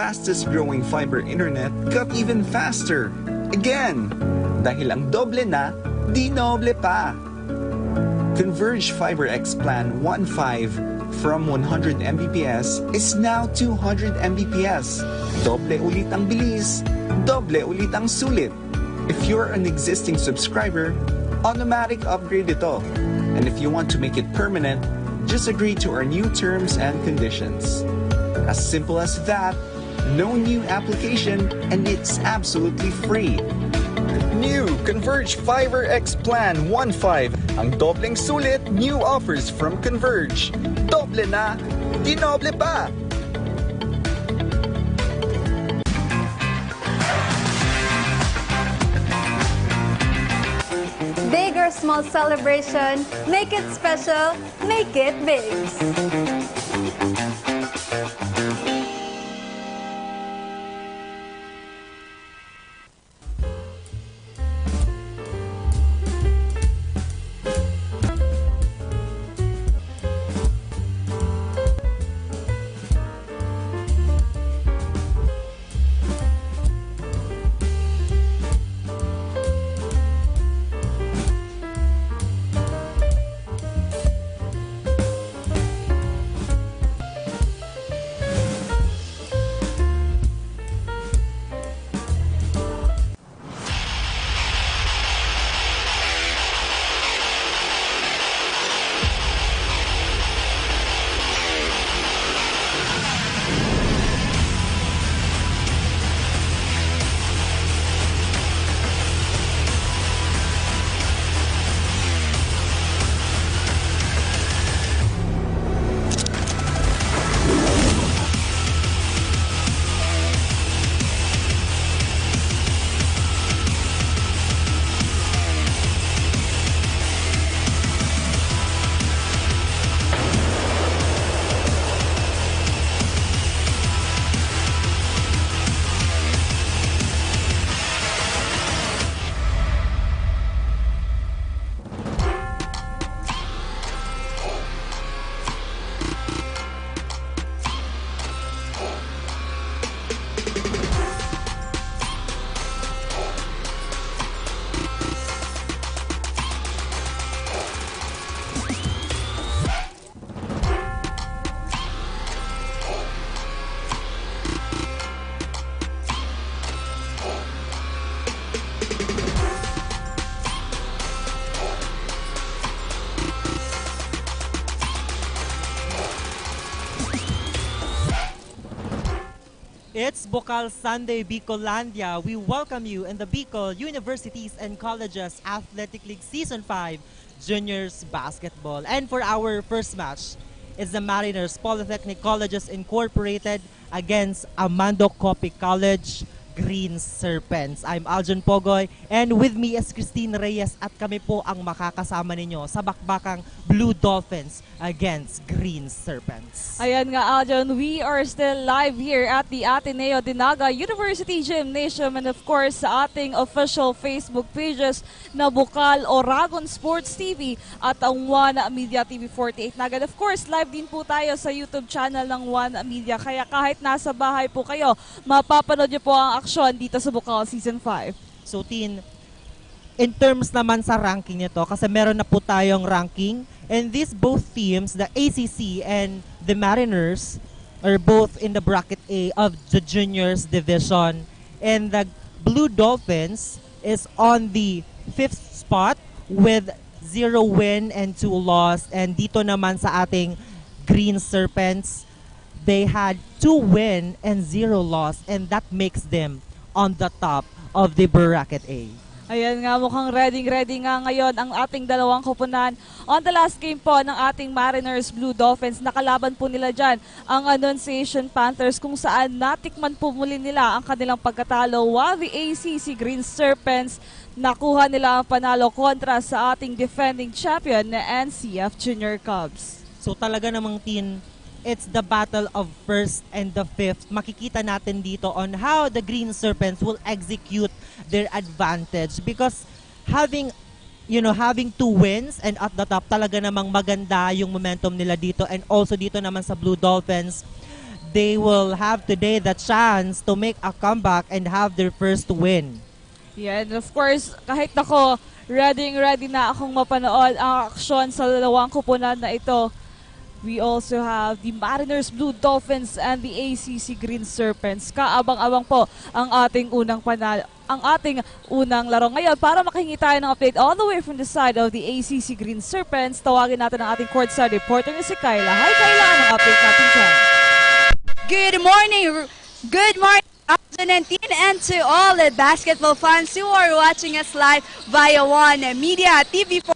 fastest growing fiber internet got even faster. Again! Dahil ang doble na, di noble pa. Converge Fiber X Plan 1.5 from 100 Mbps is now 200 Mbps. Doble ulit ang bilis, doble ulit ang sulit. If you're an existing subscriber, automatic upgrade ito. And if you want to make it permanent, just agree to our new terms and conditions. As simple as that, no new application, and it's absolutely free. New Converge Fiber X Plan 1.5. Ang dobleng sulit, new offers from Converge. Doble na, di noble pa! Big or small celebration, make it special, make it big. It's Bucal Sunday Bicolandia. We welcome you in the Bicol Universities and Colleges Athletic League Season 5 Juniors Basketball. And for our first match is the Mariners Polytechnic Colleges Incorporated against Amando Copic College Green Serpents. I'm Aljon Pogoy and with me is Christine Reyes at kami po ang makakasama ninyo sa bakbakang Blue Dolphins against Green Serpents. Ayan nga Aljon, we are still live here at the ATENEO de Naga University Gymnasium and of course sa ating official Facebook pages na Bucal Oragon Sports TV at ang One Media TV 48 Naga. And of course, live din po tayo sa YouTube channel ng One Media kaya kahit nasa bahay po kayo, mapapanood niyo po ang aksyon dito sa Bucal Season 5. So, Tin, in terms naman sa ranking nito, kasi meron na po tayong ranking, and these both teams, the ACC and the Mariners, are both in the bracket A of the Juniors Division, and the Blue Dolphins is on the 5th spot with 0 win and 2 loss, and dito naman sa ating Green Serpents, they had 2 win and 0 loss, and that makes them on the top of the bracket A. Ayan nga, mukhang ready nga ngayon ang ating dalawang koponan. On the last game po ng ating Mariners Blue Dolphins, nakalaban po nila dyan ang Annunciation Panthers kung saan natikman po muli nila ang kanilang pagkatalo while the ACC Green Serpents nakuha nila ang panalo kontra sa ating defending champion na NCF Junior Cubs. So talaga namang Tin, it's the battle of 1st and the 5th. Makikita natin dito on how the Green Serpents will execute their advantage because having 2 wins and at the top talaga namang maganda yung momentum nila dito, and also dito naman sa Blue Dolphins, they will have today the chance to make a comeback and have their first win. Yeah, and of course, kahit ako, ready na akong mapanood ang aksyon sa dalawang kupunan na ito. We also have the Mariners Blue Dolphins and the ACC Green Serpents. Kaabang-abang po ang ating unang laro ngayon. Para makahingi tayo ng update all the way from the side of the ACC Green Serpents, tawagin natin ang ating courtside reporter na si Kyla. Hi Kyla, anong update natin dyan? Good morning, Argentine, and to all the basketball fans who are watching us live via One Media, TV4,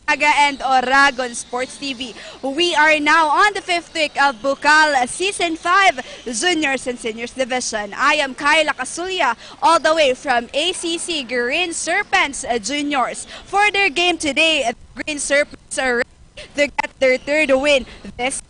Naga, and Oragon Sports TV. We are now on the 5th week of Bucal Season 5 Juniors and Seniors Division. I am Kyla Casulia, all the way from ACC Green Serpents Juniors. For their game today, Green Serpents are ready to get their third win this.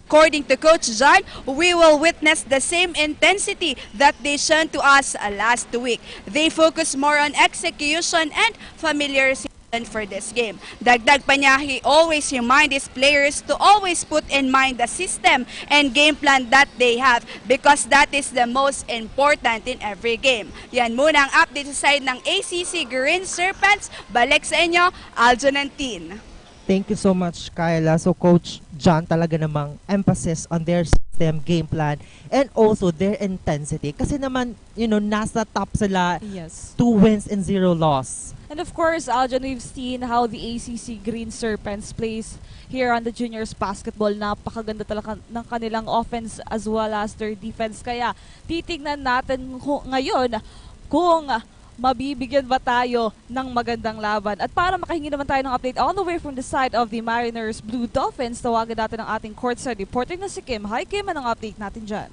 According to Coach John, we will witness the same intensity that they shown to us last week. They focus more on execution and familiarity for this game. Dagdag pa niya, he always reminds his players to always put in mind the system and game plan that they have because that is the most important in every game. Yan muna ang update sa side ng ACC Green Serpents. Balik sa inyo, Aljonantine. Thank you so much, Kyla. So Coach John talaga namang emphasis on their system, game plan, and also their intensity. Kasi naman, nasa top sila, Yes. 2 wins and 0 loss. And of course, Aljon, we've seen how the ACC Green Serpents plays here on the juniors basketball. Napakaganda talaga ng kanilang offense as well as their defense. Kaya titignan natin ngayon kung mabibigyan ba tayo ng magandang laban. At para makahingi naman tayo ng update all the way from the side of the Mariners Blue Dolphins, tawagan natin ang ating courtside reporter na si Kim. Hi Kim, anong update natin dyan?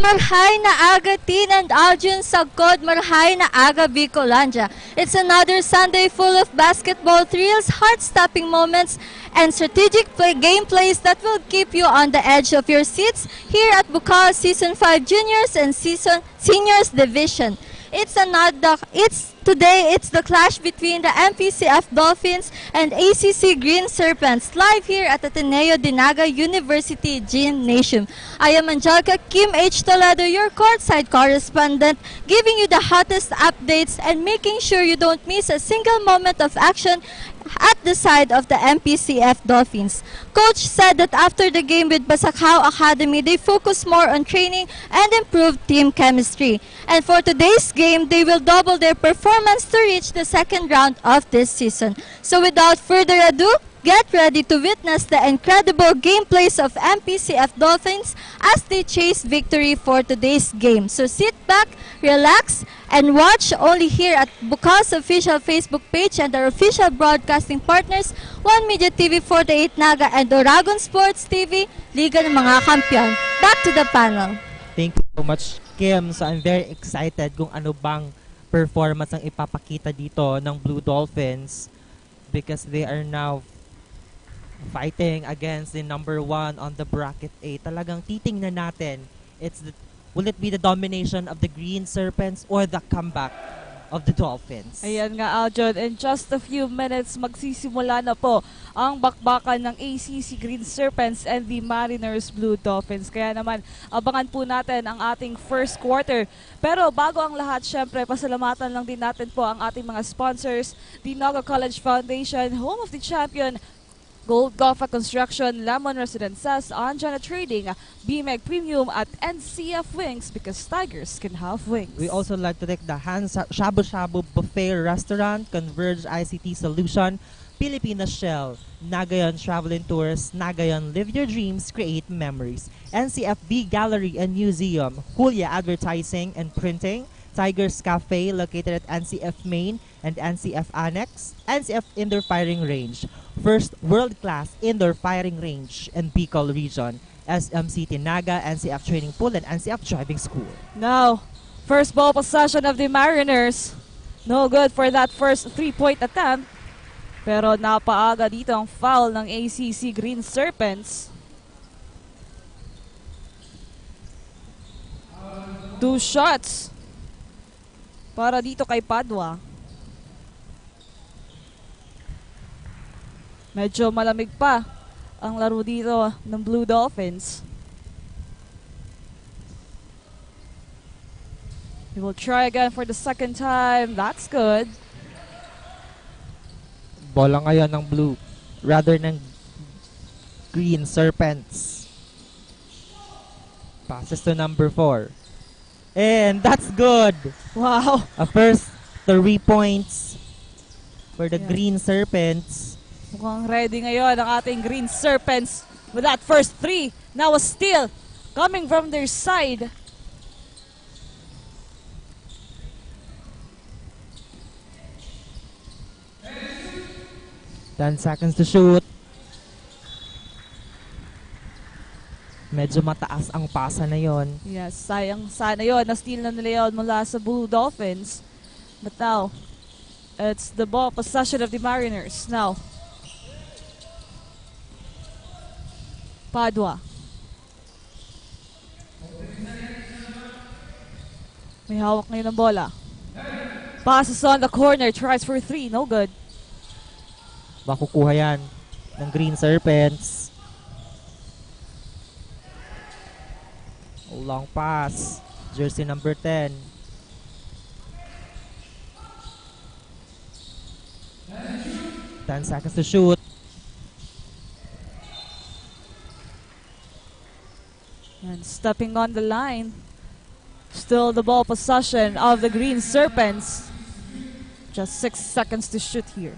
Marhay na aga Tin and Aljun Sagkod, marhay na aga Bicolandia. It's another Sunday full of basketball thrills, heart-stopping moments, and strategic game plays that will keep you on the edge of your seats here at Bucal Season 5 Juniors and Seniors Division. Today it's the clash between the Mpcf Dolphins and ACC Green Serpents live here at ATENEO Naga University Gymnasium. I am Angelica Kim H. Toledo, your courtside correspondent, giving you the hottest updates and making sure you don't miss a single moment of action at the side of the Mpcf Dolphins. Coach said that after the game with Basakao Academy, they focus more on training and improve team chemistry. And for today's game, they will double their performance to reach the second round of this season. So without further ado, get ready to witness the incredible gameplays of Mpcf Dolphins as they chase victory for today's game. So sit back, relax, and watch only here at Bucal's official Facebook page and our official broadcasting partners, One Media TV 48 Naga and Oragon Sports TV, Liga ng mga Kampiyon. Back to the panel. Thank you so much, Kim. So I'm very excited kung ano bang performance ang ipapakita dito ng Blue Dolphins because they are now fighting against the number 1 on the bracket A. Talagang titingnan natin, will it be the domination of the Green Serpents or the comeback of the Dolphins? Ayan nga, Aljon. In just a few minutes, magsisimula na po ang bakbakan ng ACC Green Serpents and the Mariners Blue Dolphins. Kaya naman, abangan po natin ang ating first quarter. Pero bago ang lahat, syempre, pasalamatan lang din natin po ang ating mga sponsors, the Naga College Foundation, home of the champion, Gold Golfa Construction, Lemon Residences, Anjana Trading, BMEG Premium, at NCF Wings because tigers can have wings. We also like to thank the Hans Shabu Shabu Buffet Restaurant, Converge ICT Solution, Filipina Shell, Nagayon Travel and Tours, Nagayon Live Your Dreams, Create Memories, NCFB Gallery and Museum, Julia Advertising and Printing, Tigers Cafe located at NCF Main and NCF Annex, NCF Indoor Firing Range, first world-class indoor firing range in Bucal region, SMCT Naga, NCF Training Pool, and NCF Driving School. Now, first ball possession of the Mariners. No good for that first 3-point attempt. Pero napaaga dito ang foul ng ACC Green Serpents. 2 shots para dito kay Padua. Medyo malamig pa ang laro dito ng Blue Dolphins. He will try again for the second time. That's good. Bola ngayon ng blue rather ng green Serpents. Passes to number 4. And that's good. Wow. A first 3 points for the Yeah. green Serpents. Mukhang ready ngayon ang ating Green Serpents with that first 3. Now a steal coming from their side. Ten seconds to shoot. Medyo mataas ang pasa na yon. Yes, sayang sana yon. Na-steal na nila yun mula sa Blue Dolphins. But now, it's the ball possession of the Mariners. Now, Padua. May hawak ngayon ng bola. Passes on the corner. Tries for 3. No good. Makukuha yan ng green Serpents. Long pass. Jersey number 10. Ten seconds to shoot. And stepping on the line. Still the ball possession of the Green Serpents. Just 6 seconds to shoot here.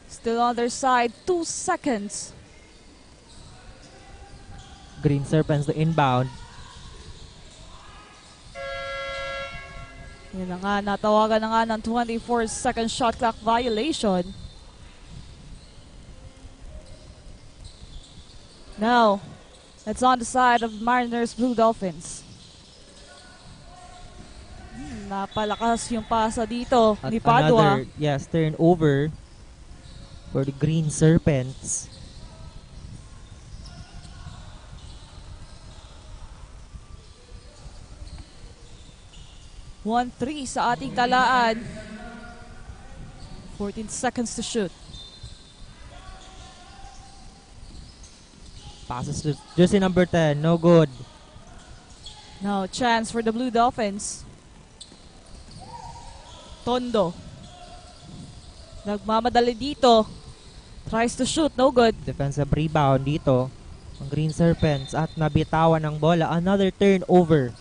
Still on their side, 2 seconds. Green Serpents to inbound. Yan na nga, natawagan na nga ng 24-second shot clock violation. Now, it's on the side of Mariners Blue Dolphins. Napalakas yung pasa dito At ni Padua. another, turnover for the Green Serpents. One 3 sa ating talaan. 14 seconds to shoot. Passes to jersey number 10. No good. Now, chance for the Blue Dolphins. Tondo. Nagmamadali dito. Tries to shoot. No good. Defensive rebound dito. Ang Green Serpents at nabitawan ng bola. Another turnover.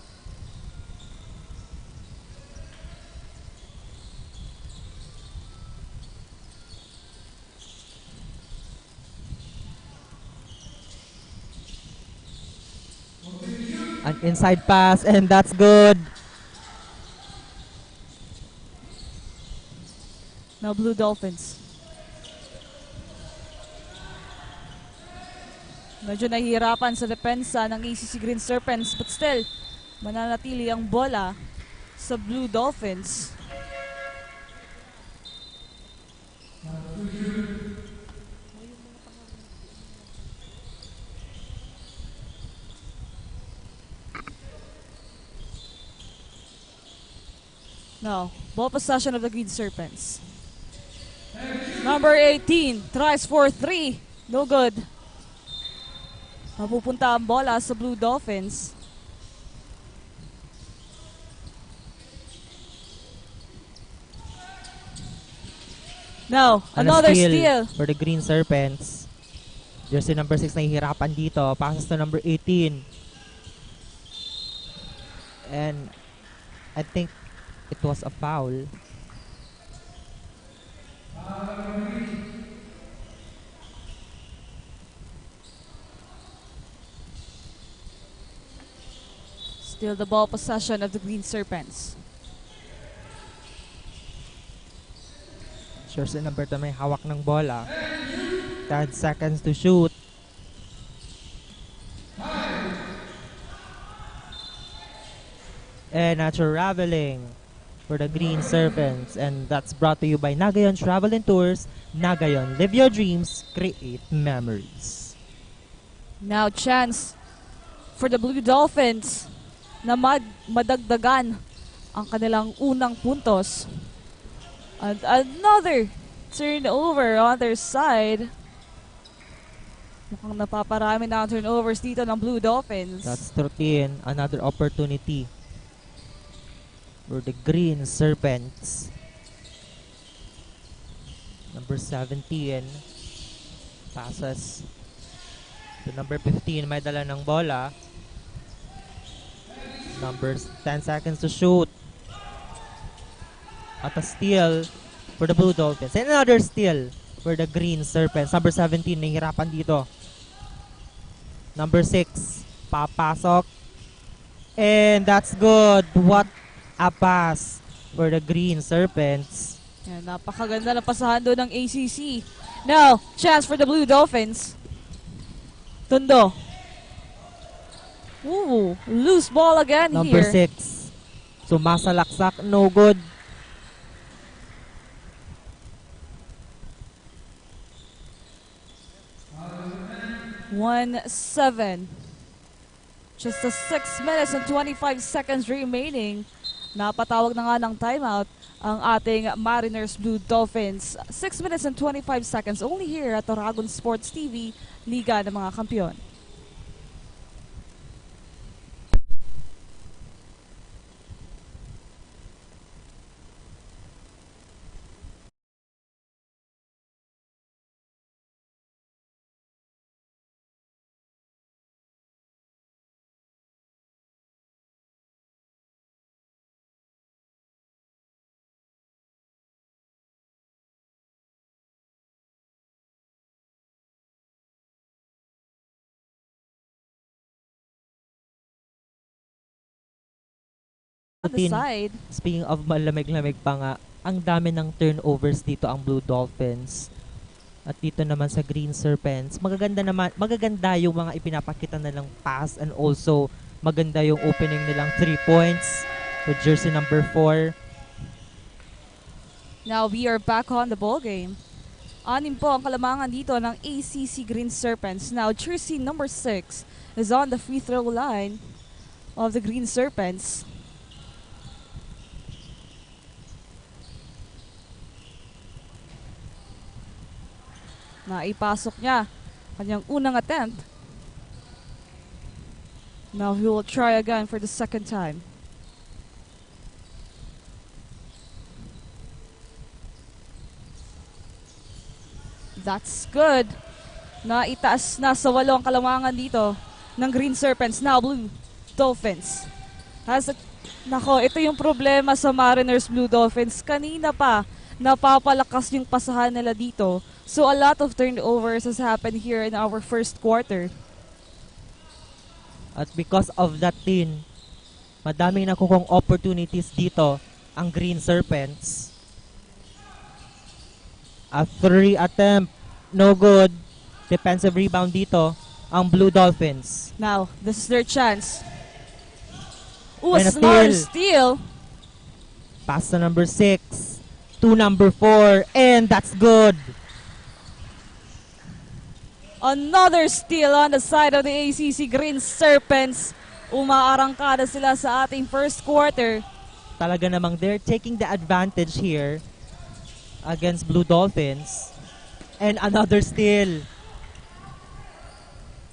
An inside pass and that's good. Now, Blue Dolphins. Medyo nahihirapan sa depensa ng ACC Green Serpents, but still, mananatili ang bola sa Blue Dolphins. Now, ball possession of the Green Serpents. Number 18 tries for 3. No good. Mapupunta ang bola sa Blue Dolphins. Now, And another a steal. for the Green Serpents. Jersey number 6 nahihirapan dito. Passes to number 18. And I think it was a foul. Still the ball possession of the Green Serpents. Jersey number 2 may hawak ng bola. 10 seconds to shoot. And a traveling for the Green Serpents. And that's brought to you by Nagayon Travel and Tours. Nagayon, live your dreams, create memories. Now chance for the Blue Dolphins na madagdagan ang kanilang unang puntos. And another turnover on their side. Mukhang napaparami na ang turnovers dito ng Blue Dolphins. That's 13. Another opportunity for the Green Serpents. Number 17 passes to number 15. May dala ng bola. Numbers 10 seconds to shoot. At a steal for the Blue Dolphins. And another steal for the Green Serpents. Number 17, nahihirapan dito. Number 6, papasok. And that's good. What a pass for the Green Serpents. Yan, napakaganda na pasahan doon ng ACC. Now, chance for the Blue Dolphins. Tondo. Ooh, loose ball again Number here. 6, sumasalaksak, no good. One, 7. Just a 6 minutes and 25 seconds remaining. Napatawag na nga ng timeout ang ating Mariners Blue Dolphins. 6 minutes and 25 seconds only here at Oragon Sports TV, Liga ng mga Kampiyon. On the side. Speaking of malamig-lamig pa nga, ang dami ng turnovers dito ang Blue Dolphins. At dito naman sa Green Serpents, magaganda yung mga ipinapakita nilang pass and also maganda yung opening nilang 3 points with jersey number 4. Now we are back on the ball game. 6 po ang kalamangan dito ng ACC Green Serpents. Now jersey number 6 is on the free throw line of the Green Serpents. Naipasok niya kanyang unang attempt. Now he will try again for the second time. That's good. Naitaas na sa 8 ang kalamangan dito ng Green Serpents. Now Blue Dolphins. Nako, ito yung problema sa Mariners Blue Dolphins. Kanina pa, napapalakas yung pasahan nila dito. So a lot of turnovers has happened here in our first quarter. At because of that din, madaming nakukuhang opportunities dito ang Green Serpents. A 3 attempt, no good. Defensive rebound dito ang Blue Dolphins. Now, this is their chance. Ooh, a And a smart steal. Pass to number 6 to number 4, and that's good. Another steal on the side of the ACC Green Serpents. Umaarangkada sila sa ating first quarter. Talaga namang they're taking the advantage here against Blue Dolphins. And another steal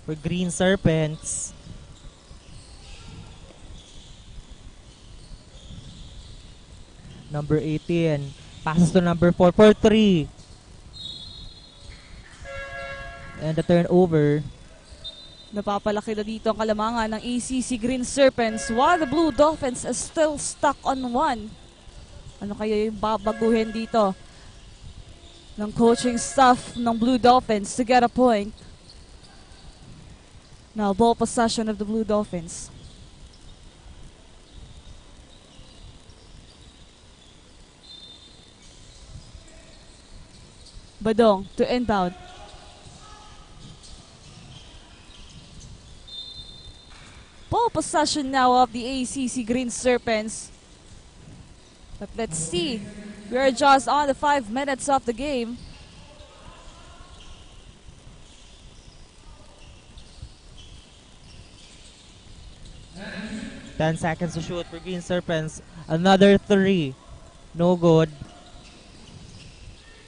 for Green Serpents. Number 18. Passes to number 4 for 3. And the turnover. Napapalaki na dito ang kalamangan ng ACC Green Serpents while the Blue Dolphins is still stuck on 1. Ano kaya yung babaguhin dito ng coaching staff ng Blue Dolphins to get a point? Now, ball possession of the Blue Dolphins. Badong to inbound. Ball possession now of the ACC Green Serpents. But let's see. We are just on the 5 minutes of the game. Ten seconds to shoot for Green Serpents. Another 3. No good.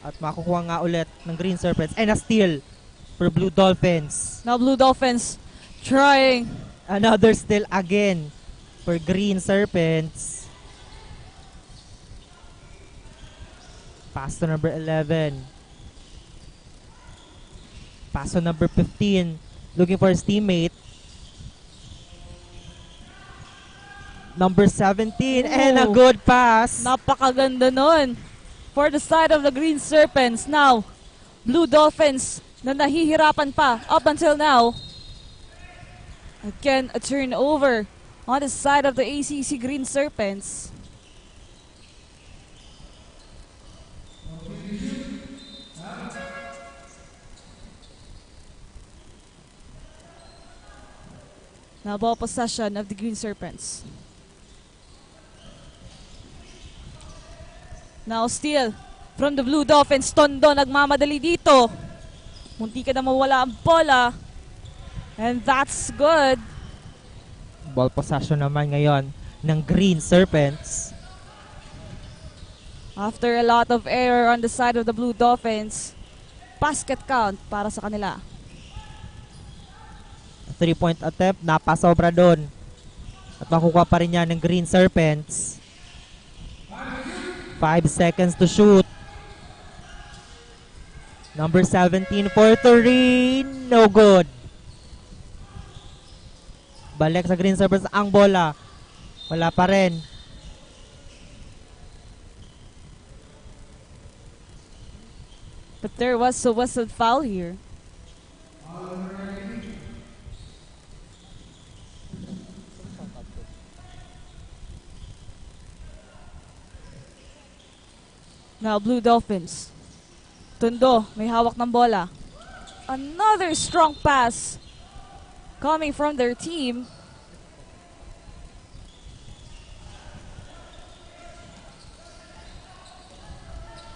At makukuha nga ulit ng Green Serpents. And a steal for Blue Dolphins. Now Blue Dolphins trying. Another steal again for Green Serpents. Pass to number 11. Pass to number 15. Looking for his teammate. Number 17. And a good pass. Napakaganda nun for the side of the Green Serpents. Now, Blue Dolphins na nahihirapan pa up until now. Again, a turnover on the side of the ACC Green Serpents. Now, ball possession of the Green Serpents. Now steal from the Blue Dolphins. Tondo nagmamadali dito. Munti ka na mawala ang bola. And that's good. Ball possession naman ngayon ng Green Serpents. After a lot of error on the side of the Blue Dolphins, basket count para sa kanila. 3-point attempt, napasobra doon. At makukuha pa rin yan ng Green Serpents. 5 seconds to shoot. Number 17 for 3. No good. Balik sa Green Serpents ang bola. Wala pa rin. But there was a whistle foul here. Now, Blue Dolphins. Tondo, may hawak ng bola. Another strong pass coming from their team.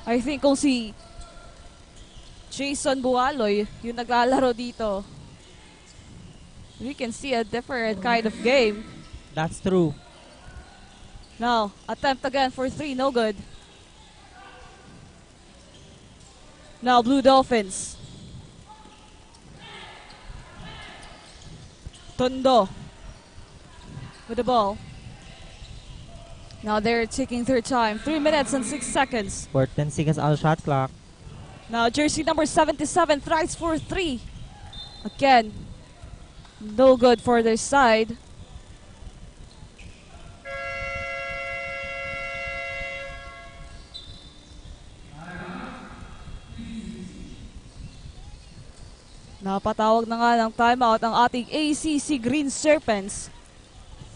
I think kung si Jason Bualoy yung naglalaro dito, we can see a different kind of game. That's true. Now, attempt again for 3, no good. Now, Blue Dolphins. Tondo with the ball. Now they're taking their time. 3 minutes and 6 seconds. 10 seconds on the shot clock. Now, jersey number 77 tries for 3. Again, no good for their side. Napatawag na nga ng timeout ang ating ACC Green Serpents.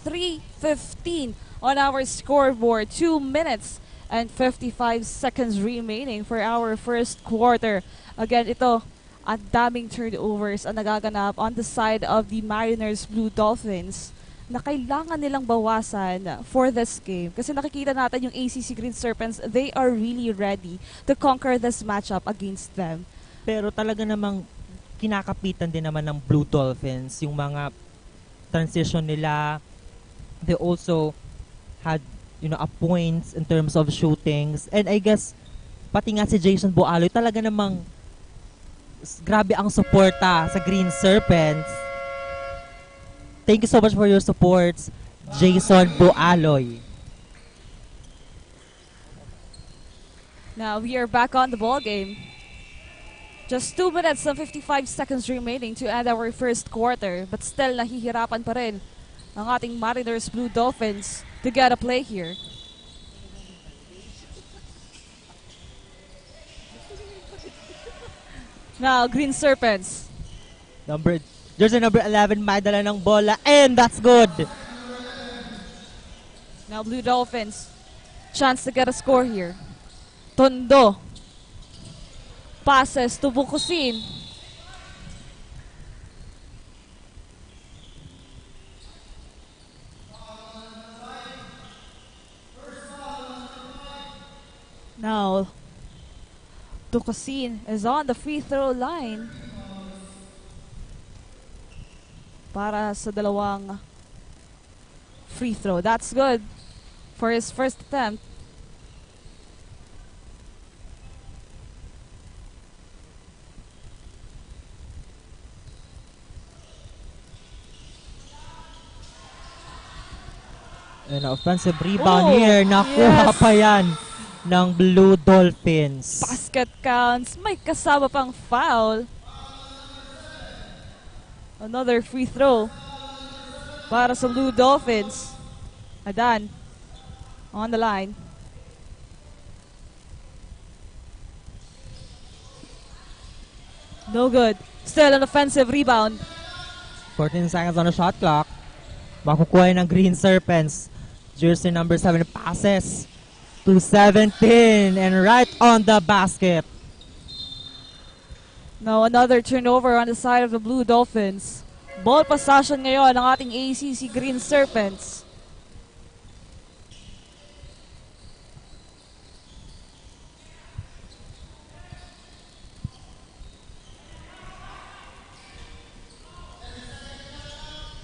3:15 on our scoreboard. 2 minutes and 55 seconds remaining for our first quarter. Again, ito, ang daming turnovers ang nagaganap on the side of the Mariners Blue Dolphins na kailangan nilang bawasan for this game. Kasi nakikita natin yung ACC Green Serpents, they are really ready to conquer this matchup against them. Pero talaga namang kinakapitan din naman ng Blue Dolphins yung mga transition nila. They also had, a points in terms of shootings. And I guess, pati nga si Jason Bualoy, talaga namang grabe ang suporta sa Green Serpents. Thank you so much for your supports, Jason Bualoy. Now we are back on the ball game. Just 2 minutes and 55 seconds remaining to end our first quarter. But still, nahihirapan pa rin ang ating Mariners Blue Dolphins to get a play here. Now, Green Serpents. Jersey number 11, may dala ng bola, and that's good. Now, Blue Dolphins. Chance to get a score here. Tondo. Passes to Bukusin. Now, Bukusin is on the free throw line para sa dalawang free throw. That's good for his first attempt. An offensive rebound Oh, here. Nakuha yes. pa yan ng Blue Dolphins. Basket counts. May kasama pang foul. Another free throw para sa Blue Dolphins. Adan on the line. No good. Still an offensive rebound. 14 seconds on the shot clock. Makukuha ng Green Serpents. Jersey number 7 passes to 17 and right on the basket. Now another turnover on the side of the Blue Dolphins. Ball possession ngayon ng ating ACC Green Serpents.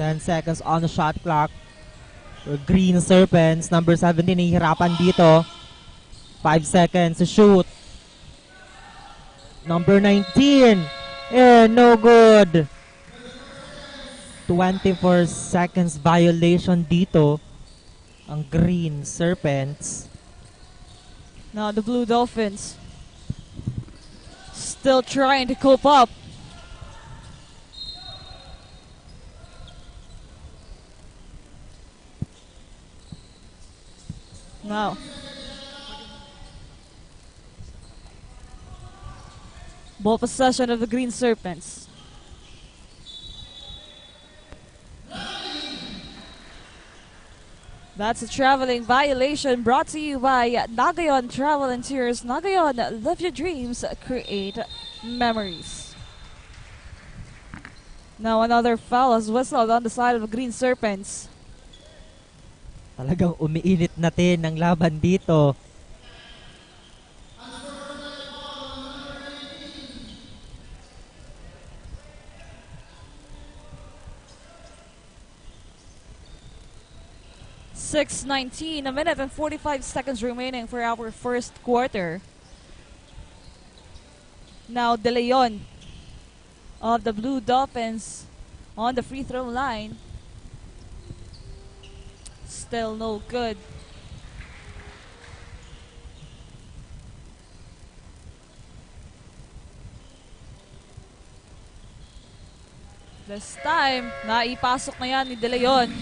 Ten seconds on the shot clock. For Green Serpents, number 17, nahihirapan dito. 5 seconds to shoot. Number 19, no good. 24 seconds violation dito ang Green Serpents. Now the Blue Dolphins still trying to cope up. Now ball possession of the Green Serpents. That's a traveling violation brought to you by Nagayon Travel and Tours. Nagayon, live your dreams, create memories. Now another foul is whistled on the side of the Green Serpents. Talagang umiinit natin ang laban dito. .6:19, a minute and 45 seconds remaining for our first quarter. Now De Leon of the Blue Dolphins on the free throw line. Still no good. This time, naipasok na yan ni De Leon.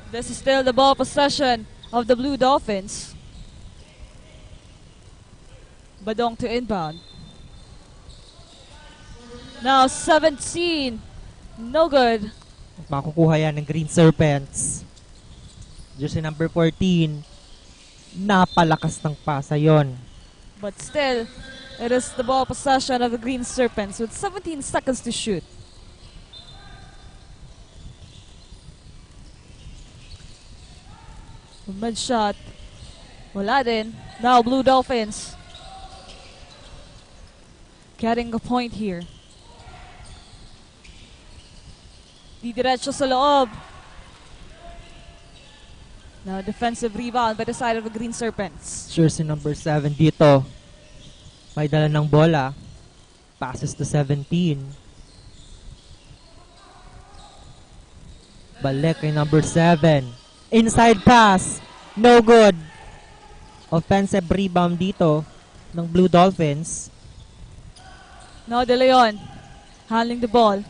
This is still the ball possession of the Blue Dolphins. Badong to inbound. Now 17. No good. Makukuha yan ng Green Serpents. Jersey number 14. Napalakas ng pasa yon. But still, it is the ball possession of the Green Serpents with 17 seconds to shoot. Mid shot. Wala din. Now Blue Dolphins getting a point here. Didiretso sa loob. Now defensive rebound by the side of the Green Serpents. Jersey number 7 dito. May dala ng bola. Passes to 17. Balik kay number 7. Inside pass. No good. Offensive rebound dito ng Blue Dolphins. Now De Leon handling the ball.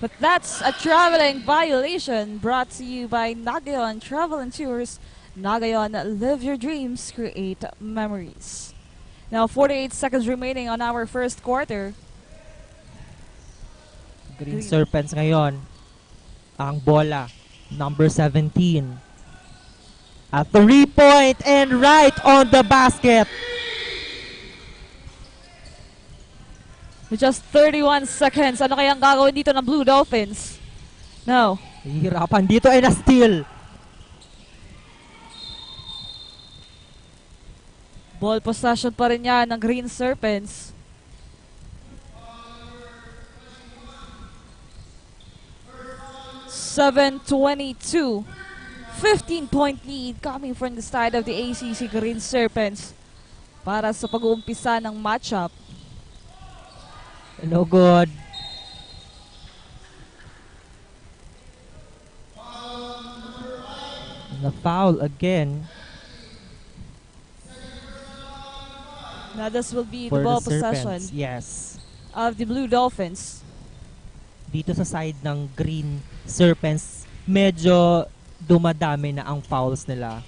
But that's a traveling violation brought to you by Nagayon Travel and Tours. Nagayon, live your dreams, create memories. Now 48 seconds remaining on our first quarter. Green Serpents ngayon. Ang bola. Number 17. A 3-point and right on the basket. With just 31 seconds, ano kayang gagawin dito ng Blue Dolphins? No. Hihirapan dito and a steal. Ball possession pa rin yan ng Green Serpents. .22. 15-point lead coming from the side of the ACC Green Serpents para sa pag-uumpisa ng matchup. No good. The foul again Now this will be for the ball the Serpents. possession Yes. of the Blue Dolphins. Dito sa side ng Green Serpents, medyo dumadami na ang fouls nila.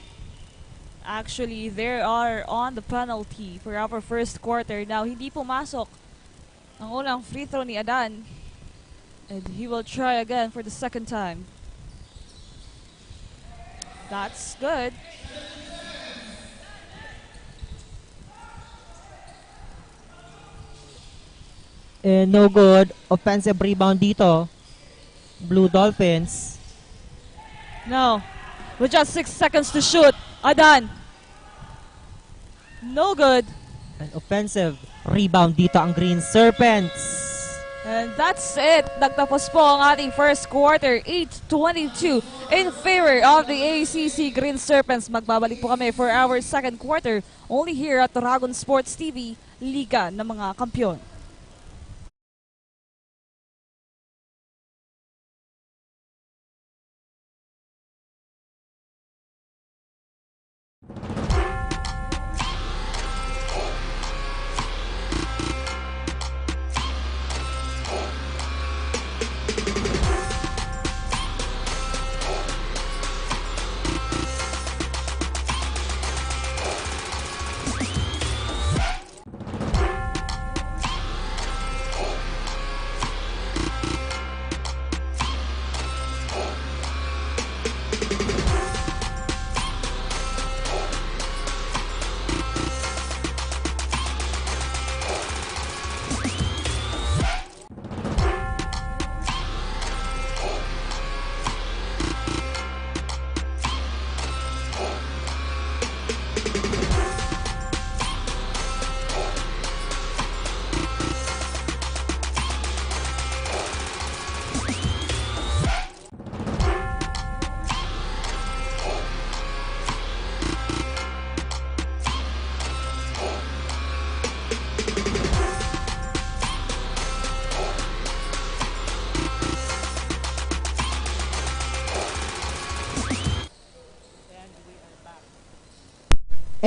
Actually, they are on the penalty for our first quarter. Now, hindi pumasok ang unang free throw ni Adan. And he will try again for the second time. That's good. And no good. Offensive rebound dito. Blue Dolphins. No. With just 6 seconds to shoot. Adan. No good. An offensive rebound dito ang Green Serpents. And that's it. Nagtapos po ang ating first quarter. 8-22 in favor of the ACC Green Serpents. Magbabalik po kami for our second quarter only here at Dragon Sports TV, Liga ng mga Kampiyon.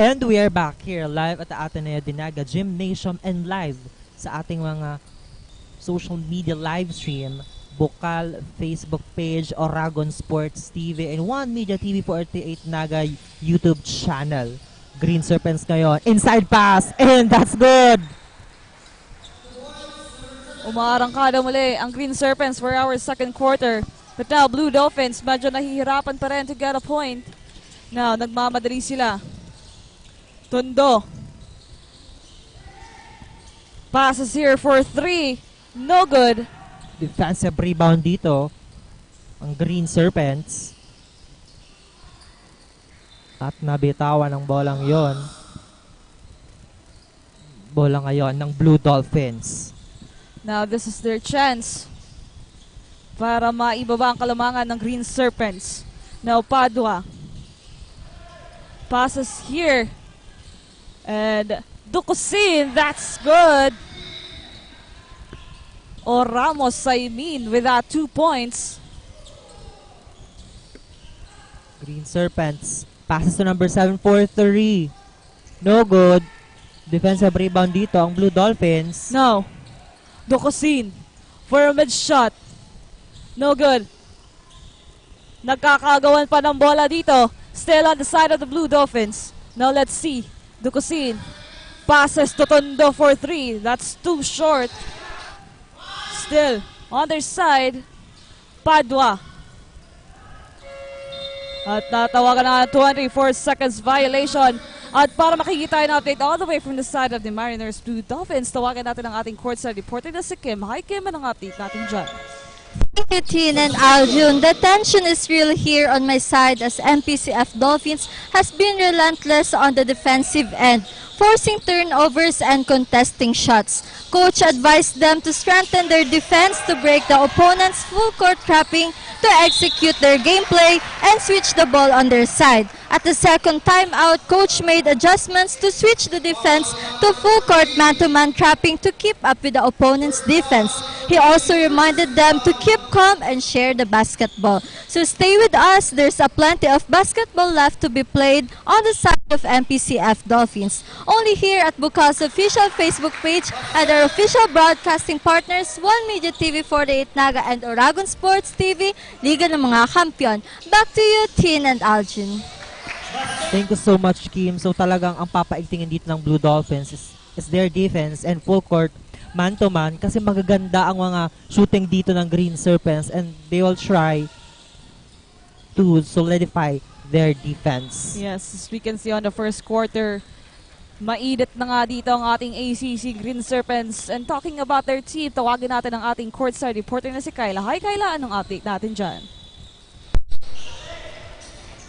And we are back here live at the ATENEO Naga GYMNASIUM and live sa ating mga social media live stream, Bucal Facebook page, Dragon Sports TV, and One Media TV 48 Naga YouTube channel. Green Serpents ngayon. Inside pass, and that's good! Umaarangkada muli ang Green Serpents for our second quarter. But now, Blue Dolphins, medyo nahihirapan pa rin to get a point. Now, nagmamadali sila. Tondo. Passes here for 3. No good. Defensive rebound dito ang Green Serpents. At nabitawan ang bolang yon. Bola ngayon ng Blue Dolphins. Now, this is their chance para maibaba ang kalamangan ng Green Serpents. Now, Padua. Passes here. And Dukusin, that's good. O Ramos, I mean, with that 2 points. Green Serpents. Passes to number 7 for 3. No good. Defensive rebound dito ang Blue Dolphins. No. Dukusin for a mid shot. No good. Nagkakagawan pa ng bola dito. Still on the side of the Blue Dolphins. Now let's see. Dukusin. Passes to Tondo for 3. That's too short. Still on their side. Padua. At natawagan na 24 seconds violation. At para makikita yung update all the way from the side of the Mariners Blue Dolphins, tawagan natin ang ating courtside reporter na si Kim. Hi Kim, anong update natin dyan? Thank you, Tin and Aljun. The tension is real here on my side as Mpcf Dolphins has been relentless on the defensive end, forcing turnovers and contesting shots. Coach advised them to strengthen their defense to break the opponent's full court trapping, to execute their gameplay, and switch the ball on their side. At the second timeout, Coach made adjustments to switch the defense to full court man-to-man trapping to keep up with the opponent's defense. He also reminded them to keep calm and share the basketball. So stay with us. There's a plenty of basketball left to be played on the side of MPCF Dolphins. Only here at Bucal's official Facebook page and our official broadcasting partners, One Media TV 48 Naga and Oragon Sports TV, Liga ng mga Kampiyon. Back to you, Tin and Algin. Thank you so much, Kim. So talagang ang papaigtingin dito ng Blue Dolphins is their defense and full court man-to-man kasi magaganda ang mga shooting dito ng Green Serpents and they will try to solidify their defense. Yes, as we can see on the first quarter, mainit na nga dito ang ating ACC Green Serpents. And talking about their team, tawagin natin ang ating courtside reporter na si Kyla. Hi Kyla, anong update natin dyan?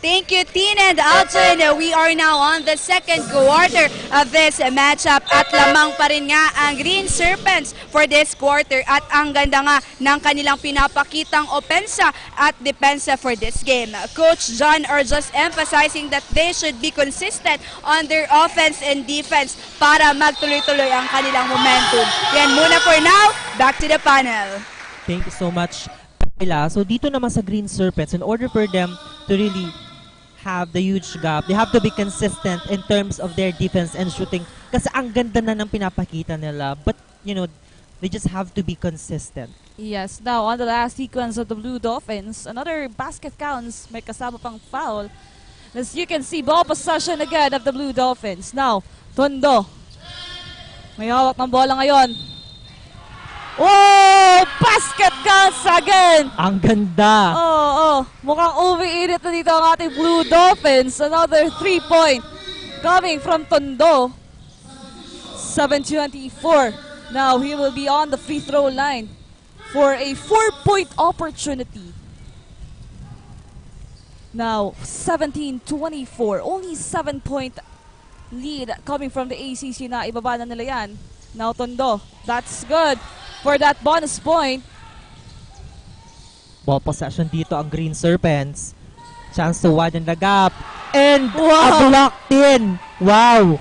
Thank you, Tina and Alton. We are now on the second quarter of this matchup at lamang pa rin nga ang Green Serpents for this quarter at ang ganda nga ng kanilang pinapakitang opensa at depensa for this game. Coach John are just emphasizing that they should be consistent on their offense and defense para magtuloy-tuloy ang kanilang momentum. Yan muna for now. Back to the panel. Thank you so much, Kyla. So dito naman sa Green Serpents, in order for them to really have the huge gap, they have to be consistent in terms of their defense and shooting kasi ang ganda na ng pinapakita nila, but you know, they just have to be consistent. Yes, now on the last sequence of the Blue Dolphins, another basket counts, may kasama pang foul. As you can see, ball possession again of the Blue Dolphins. Now, Tondo, may hawak ng bola ngayon. Oh! Basket counts again! Ang ganda! Mukhang umiinit na dito ang ating Blue Dolphins. Another 3-point coming from Tondo. 7:24. Now he will be on the free throw line for a 4-point opportunity. Now 17-24. Only 7-point lead coming from the ACC na ibaba na nila yan. Now Tondo. That's good for that bonus point. Ball possession dito ang Green Serpents. Chance to widen the gap. And Wow! a block in. Wow!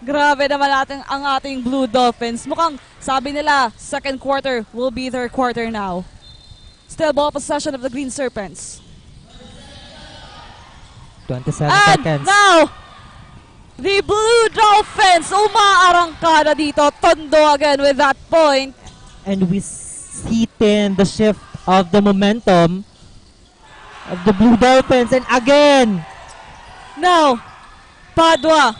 Grabe naman ang ating Blue Dolphins. Mukhang sabi nila, second quarter will be their quarter now. Still ball possession of the Green Serpents. 27 And seconds. now, the Blue Dolphins umaarangkada dito. Tondo again with that point. And we see the shift of the momentum of the Blue Dolphins. And again, Now, Padua.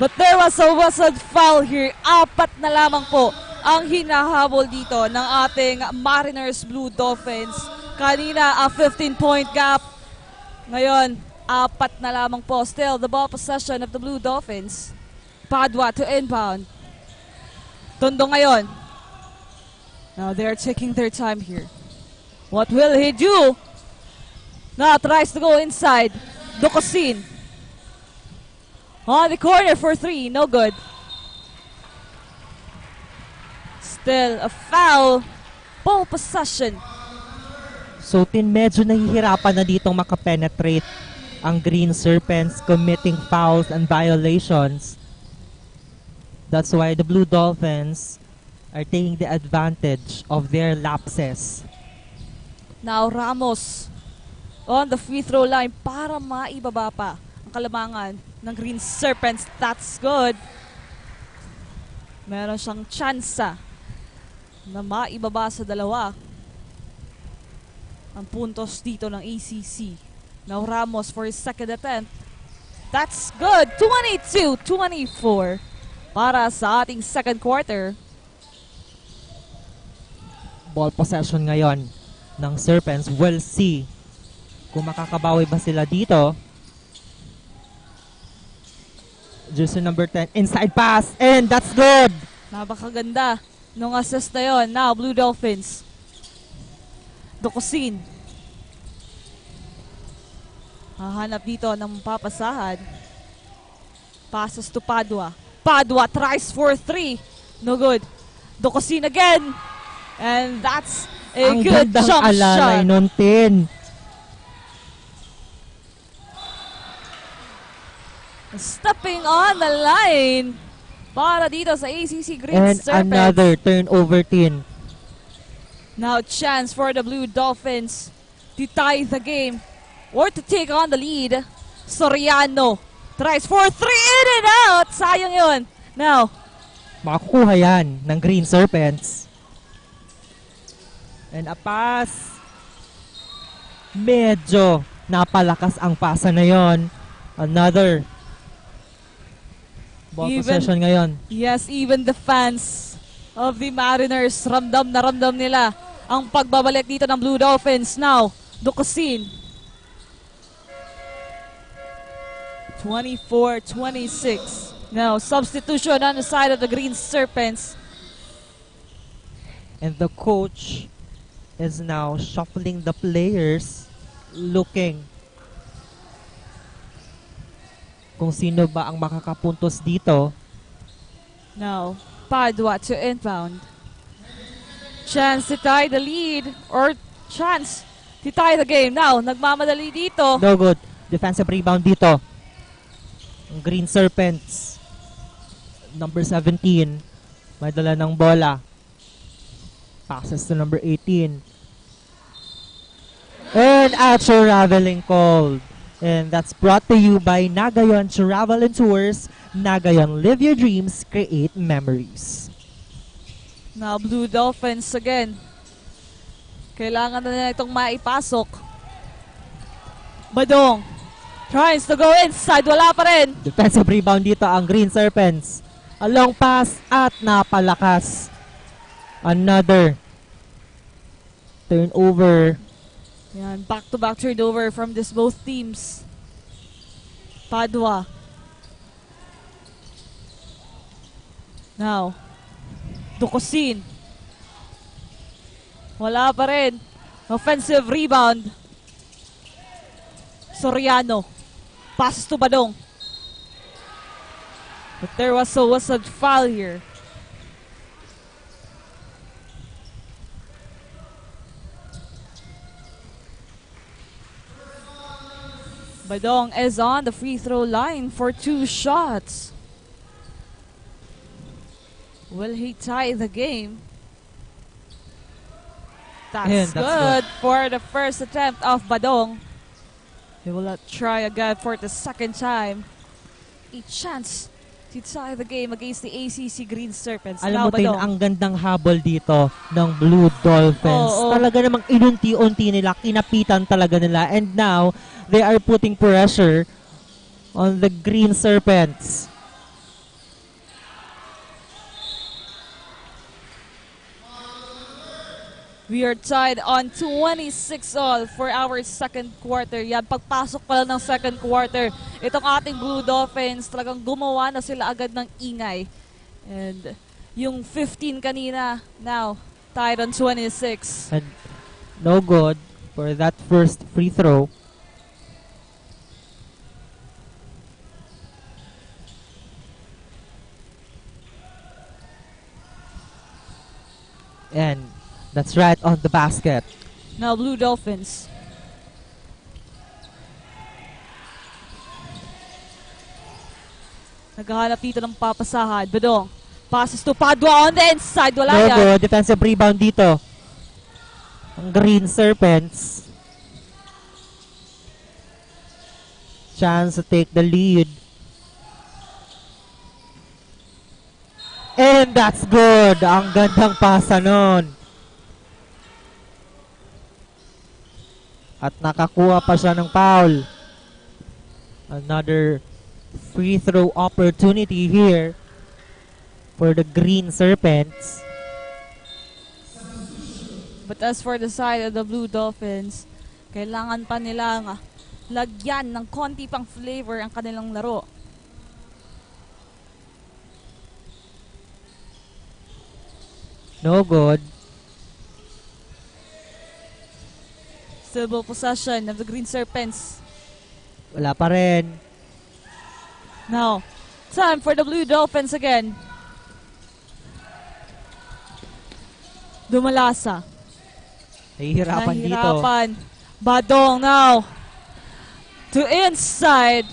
But there was a foul here. 4 na lamang po ang hinahabol dito ng ating Mariners Blue Dolphins. Kanina, a 15-point gap. Ngayon, 4 na lamang po. Still, the ball possession of the Blue Dolphins. Padua to inbound. Tondo ngayon. Now, they're taking their time here. What will he do? Now, tries to go inside. Ducosin. On the corner for 3. No good. Still, a foul. Ball possession. so medyo nahihirapan na ditong makapenetrate ang Green Serpents, committing fouls and violations. That's why the Blue Dolphins are taking the advantage of their lapses. Now Ramos on the free throw line para maibaba pa ang kalamangan ng Green Serpents. That's good. Meron siyang tsansa na maibaba sa dalawa ang puntos dito ng ACC. Now Ramos for his second attempt. That's good. 22-24 para sa ating second quarter. Ball possession ngayon ng Serpents. We'll see kung makakabawi ba sila dito. Jersey number 10, inside pass, and that's good! Napakaganda nung assist na yun. Now, Blue Dolphins. Ducosin. Hahanap dito ng papasahan. Passes to Padua. Padua tries for 3. No good. Ducosin again. And that's a Ang good gandang jump alalay shot. nun, Tin. Stepping on the line para dito sa ACC Green And Serpents. another turnover team. Now chance for the Blue Dolphins to tie the game or to take on the lead. Soriano tries for 3 in and out. Sayang yun. Now, Makakuha yan ng Green Serpents. And a pass. Medyo napalakas ang pasa na yon. Another ball possession ngayon. yes, even the fans of the Mariners, ramdam na ramdam nila ang pagbabalik dito ng Blue Dolphins. Now, Ducosin. 24-26. Now, substitution on the side of the Green Serpents. And the coach is now shuffling the players, looking kung sino ba ang makakapuntos dito. Now, Padua to inbound. Chance to tie the lead or chance to tie the game. Now, nagmamadali dito. No good. Defensive rebound dito. Ang Green Serpents. Number 17. May dala ng bola. Passes to number 18. And a traveling call. And that's brought to you by Nagayon Travel and Tours. Nagayon, live your dreams, create memories. Now, Blue Dolphins again. Kailangan na nila itong maipasok. Badong tries to go inside. Wala pa rin. Defensive rebound dito ang Green Serpents. A long pass at napalakas. Another turnover. Yan, back-to-back turnover from this both teams. Padua. Now, Ducosin. Wala pa rin. Offensive rebound. Soriano. Passes to Badong. But there was a foul here. Badong is on the free throw line for 2 shots. Will he tie the game? That's good for the first attempt of Badong. He will try again for the second time. A chance to tie the game against the ACC Green Serpents. Alam Now, mo, Tin, Badong. ang gandang habol dito ng Blue Dolphins. Oo. Talaga namang inunti-unti nila, kinapitan talaga nila. And now, they are putting pressure on the Green Serpents. We are tied on 26-all for our second quarter. Yan, pagpasok pa lang ng second quarter, itong ating Blue Dolphins, talagang gumawa na sila agad ng ingay. And yung 15 kanina, now, tied on 26. And no good for that first free throw. And that's right on the basket. Now, Blue Dolphins. Naghahanap dito ng papasahan. Badong. Passes to Padua on the inside. Wala No yan. good. Defensive rebound dito. Ang Green Serpents. Chance to take the lead. And that's good. Ang gandang pasa nun. At nakakuha pa siya ng foul. Another free throw opportunity here for the Green Serpents. But as for the side of the Blue Dolphins, kailangan pa nilang lagyan ng konti pang flavor ang kanilang laro. No good. Still ball possession of the Green Serpents. Wala pa rin. Now, time for the Blue Dolphins again. Dumalasa. Nahihirapan dito. Nahihirapan. Badong now. To inside.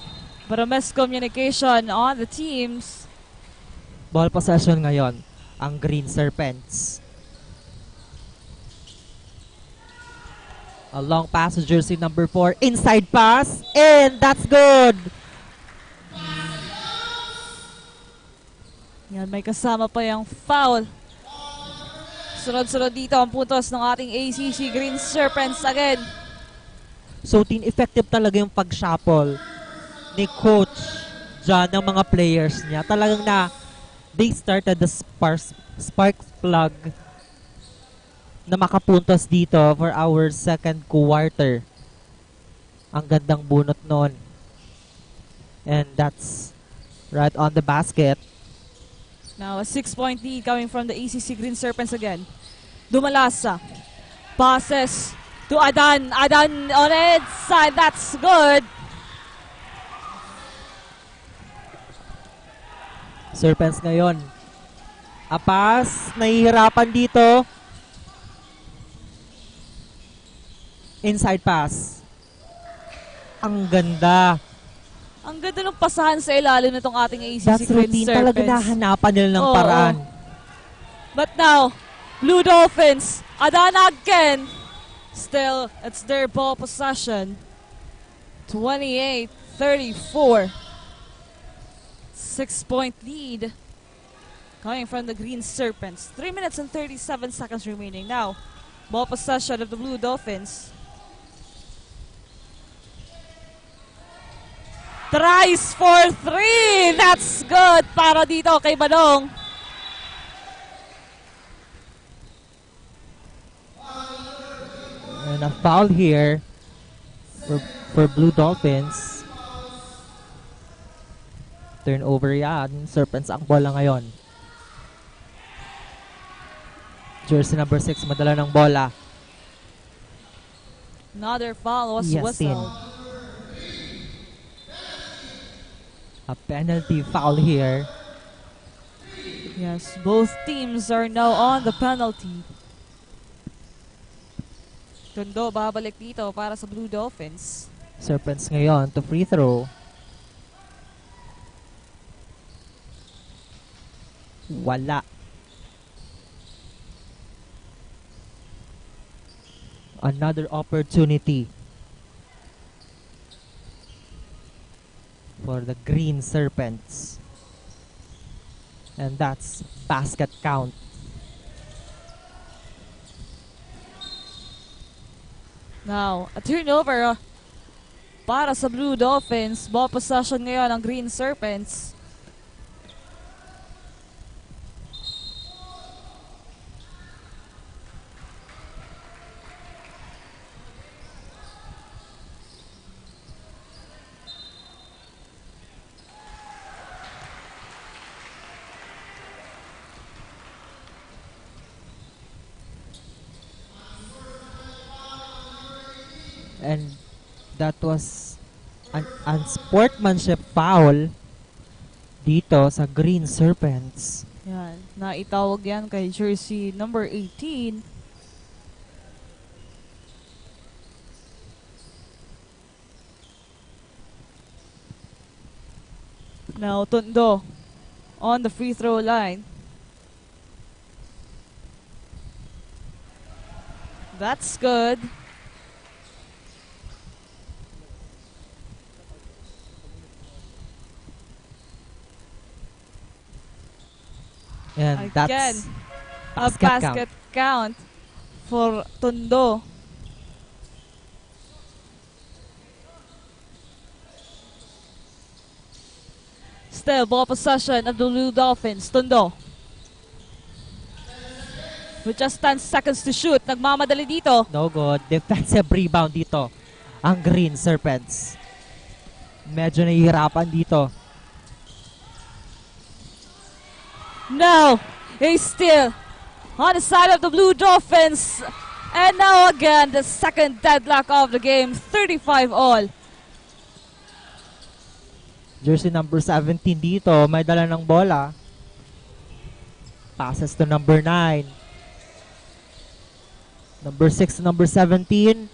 But a miscommunication on the teams. Ball possession ngayon, ang Green Serpents. A long pass to jersey number 4. Inside pass. And that's good. Yan, may kasama pa yung foul. Sunod-sunod dito ang puntos ng ating ACC Green Serpents again. So, effective talaga yung pag-shuffle ni Coach dyan ng mga players niya. Talagang they started the spark plug na makapuntos dito for our second quarter. Ang gandang bunot noon. And that's right on the basket. Now a 6-point lead coming from the ACC Green Serpents again. Dumalasa. Passes to Adan. Adan on its side. That's good. Serpents ngayon. A pass. Nahihirapan dito. Inside pass. Ang ganda. Ang ganda ng pasahan sa ilalim nitong ating ACC That's Green routine. Serpents. Talaga nahanapan nila ng Oo, paraan. oo. But now, Blue Dolphins, Adan again. Still, it's their ball possession. 28-34. 6-point lead coming from the Green Serpents. 3 minutes and 37 seconds remaining. Now, ball possession of the Blue Dolphins. Tries for 3. That's good para dito kay Badong. And a foul here for Blue Dolphins. Turnover yan. Serpents ang bola ngayon. Jersey number 6, madala ng bola. Another foul was Yasin. whistled. A penalty foul here. Yes, both teams are now on the penalty. Tondo babalik dito para sa Blue Dolphins. Serpents ngayon to free throw. Wala. Another opportunity for the Green Serpents. And that's basket count. Now, a turnover para sa Blue Dolphins. Ball possession ngayon ng Green Serpents. And that was an unsportsmanship foul dito sa Green Serpents. Yan, naitawag yan kay jersey number 18. Now, Tondo on the free throw line. That's good. And Again, that's a basket count for Tondo. Still, ball possession of the Blue Dolphins. Tondo. With just 10 seconds to shoot. Nagmamadali dito. No good. Defensive rebound dito. Ang Green Serpents. Medyo nahihirapan dito. No, he's still on the side of the Blue Dolphins. And now again, the second deadlock of the game, 35 all. Jersey number 17 dito, may dala ng bola. Passes to number 9. Number 6 to number 17.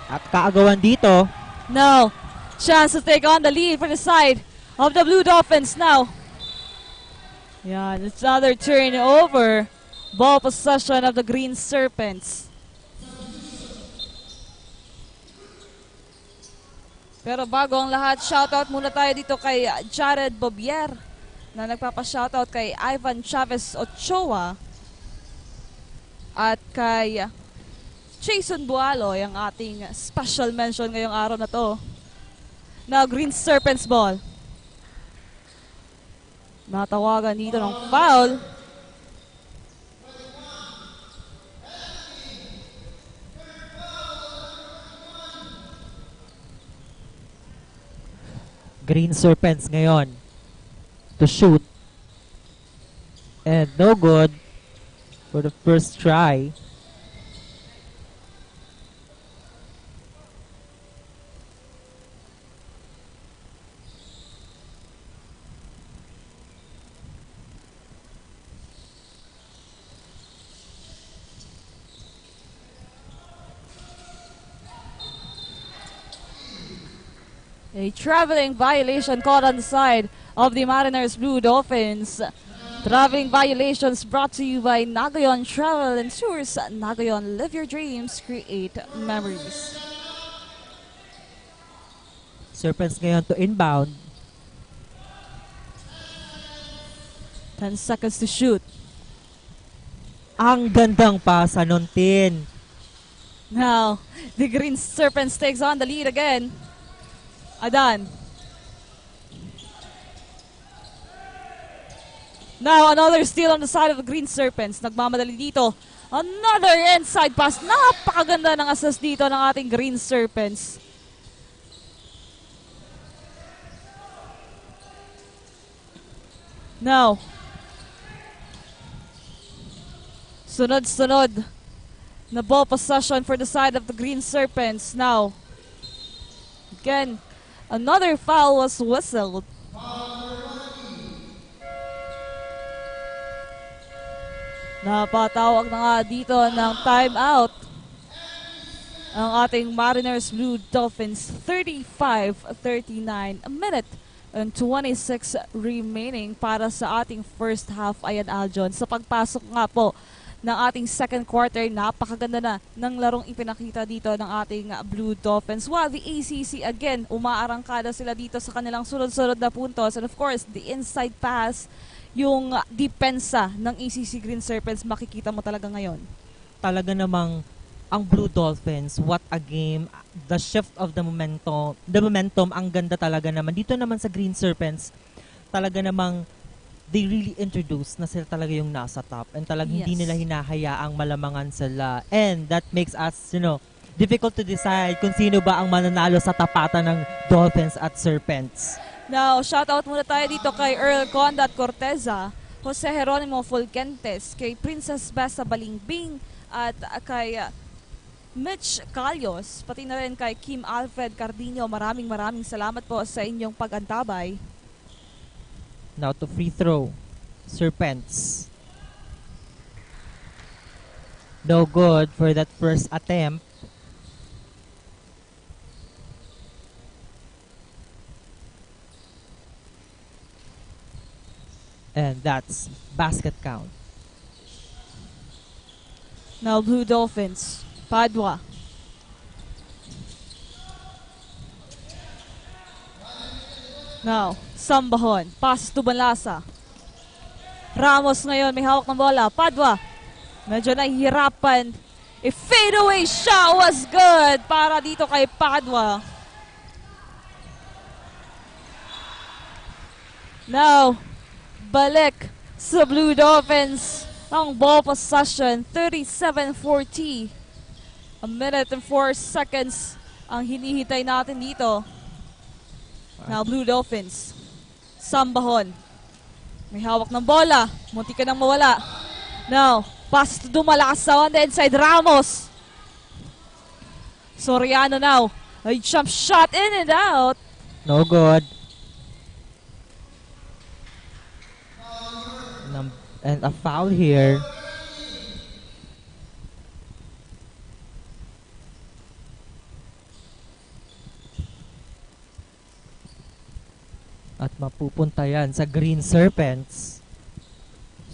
At kaagawan dito. No, chance to take on the lead for the side of the Blue Dolphins now. Yan, it's another turnover. Ball possession of the Green Serpents. Pero bago ang lahat, shoutout muna tayo dito kay Jared Bobier na nagpapa-shoutout kay Ivan Chavez Ochoa at kay Jason Bualo, yung ating special mention ngayong araw na to. Now, Green Serpents ball. Natawagan dito ng foul. Green Serpents ngayon to shoot. And no good for the first try. A traveling violation caught on the side of the Mariners Blue Dolphins. Traveling violations brought to you by Nagayon Travel and Tours. Nagayon, live your dreams, create memories. Serpents ngayon to inbound. 10 seconds to shoot. Ang gandang pasa nun, Tin. Now, the Green Serpents takes on the lead again. Adan. Now, another steal on the side of the Green Serpents. Nagmamadali dito. Another inside pass. Napakaganda ng assist dito ng ating Green Serpents. Now, sunod-sunod na ball possession for the side of the Green Serpents. Now, again, another foul was whistled. Napatawag na nga dito ng timeout ang ating Mariners Blue Dolphins. 35-39, a minute and 26 remaining para sa ating first half. Ayan, Aljon, sa pagpasok nga po ng ating second quarter, napakaganda na ng larong ipinakita dito ng ating Blue Dolphins. While the ACC, again, umaarangkada sila dito sa kanilang sunod-sunod na puntos. And of course, the inside pass, yung depensa ng ACC Green Serpents, makikita mo talaga ngayon. Talaga namang ang Blue Dolphins, what a game. The shift of the momentum, ang ganda talaga naman. Dito naman sa Green Serpents, talaga namang they really introduced na sila talaga yung nasa top and talagang hindi nila hinahayaang malamangan sila. And that makes us, difficult to decide kung sino ba ang mananalo sa tapatan ng Dolphins at Serpents. Now, shoutout muna tayo dito kay Earl Condat Corteza, Jose Jeronimo Fulgentes, kay Princess Bessa Balingbing, at kay Mitch Calyos, pati na rin kay Kim Alfred Cardino. Maraming salamat po sa inyong pag-antabay. Now to free throw, Serpents. No good for that first attempt. And that's basket count. Now Blue Dolphins, Padua. Now, Sambahon, pass to Banlasa. Ramos ngayon, may hawak ng bola. Padua, medyo nahihirapan. A fadeaway shot was good para dito kay Padua. Now, balik sa Blue Dolphins ang ball possession, 37-40. A minute and 4 seconds ang hinihintay natin dito. Now, Blue Dolphins. Sambahon. May hawak ng bola. Munti ka nang mawala. Now, pass to Dumalakas on the inside. Ramos. Soriano now. A jump shot in and out. No good. And a foul here. At mapupunta yan sa Green Serpents.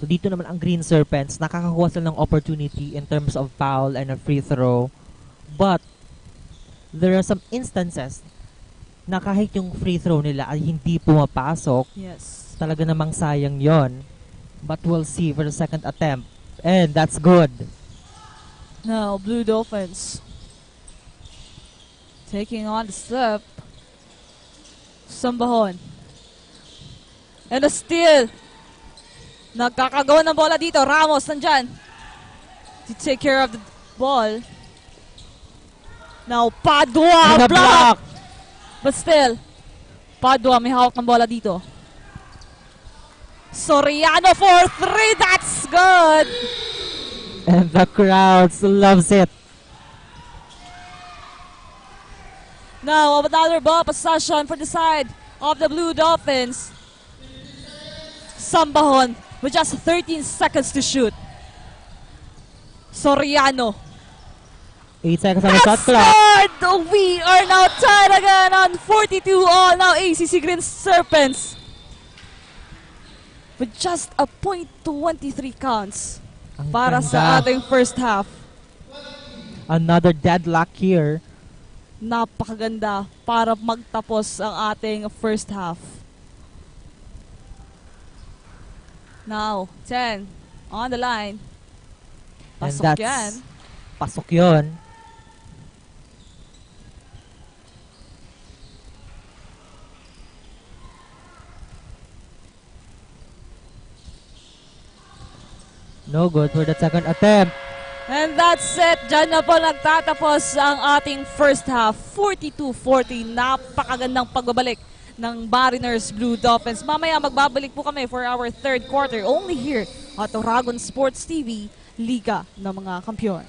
So dito naman ang Green Serpents, nakakakuha sila ng opportunity in terms of foul and a free throw. But there are some instances na kahit yung free throw nila ay hindi pumapasok. Yes. Talaga namang sayang yon. But we'll see for the second attempt. And that's good. Now, Blue Dolphins taking on the step. Sambahon. And a steal. Nagkakagawa ng bola dito. Ramos nandyan to take care of the ball. Now, Padua block. But still, Padua may hawak ng bola dito. Soriano for 3. That's good. And the crowd loves it. Now, another ball possession for the side of the Blue Dolphins. Sambahon with just 13 seconds to shoot. Soriano. 8 seconds on the shot clock. Good! We are now tied again on 42 all. Now ACC Green Serpents with just a .23 counts Ang para ganda. sa ating first half. Another deadlock here. Napakaganda para magtapos ang ating first half. Now, 10 on the line. And Pasok that's yan. Pasok yun. No good for the second attempt. And that's it. Diyan na po nagtatapos ang ating first half. 42-40. Napakagandang pagbabalik ng Mariners Blue Dolphins. Mamaya magbabalik po kami for our third quarter only here at Oragon Sports TV, Liga ng mga Kampiyon.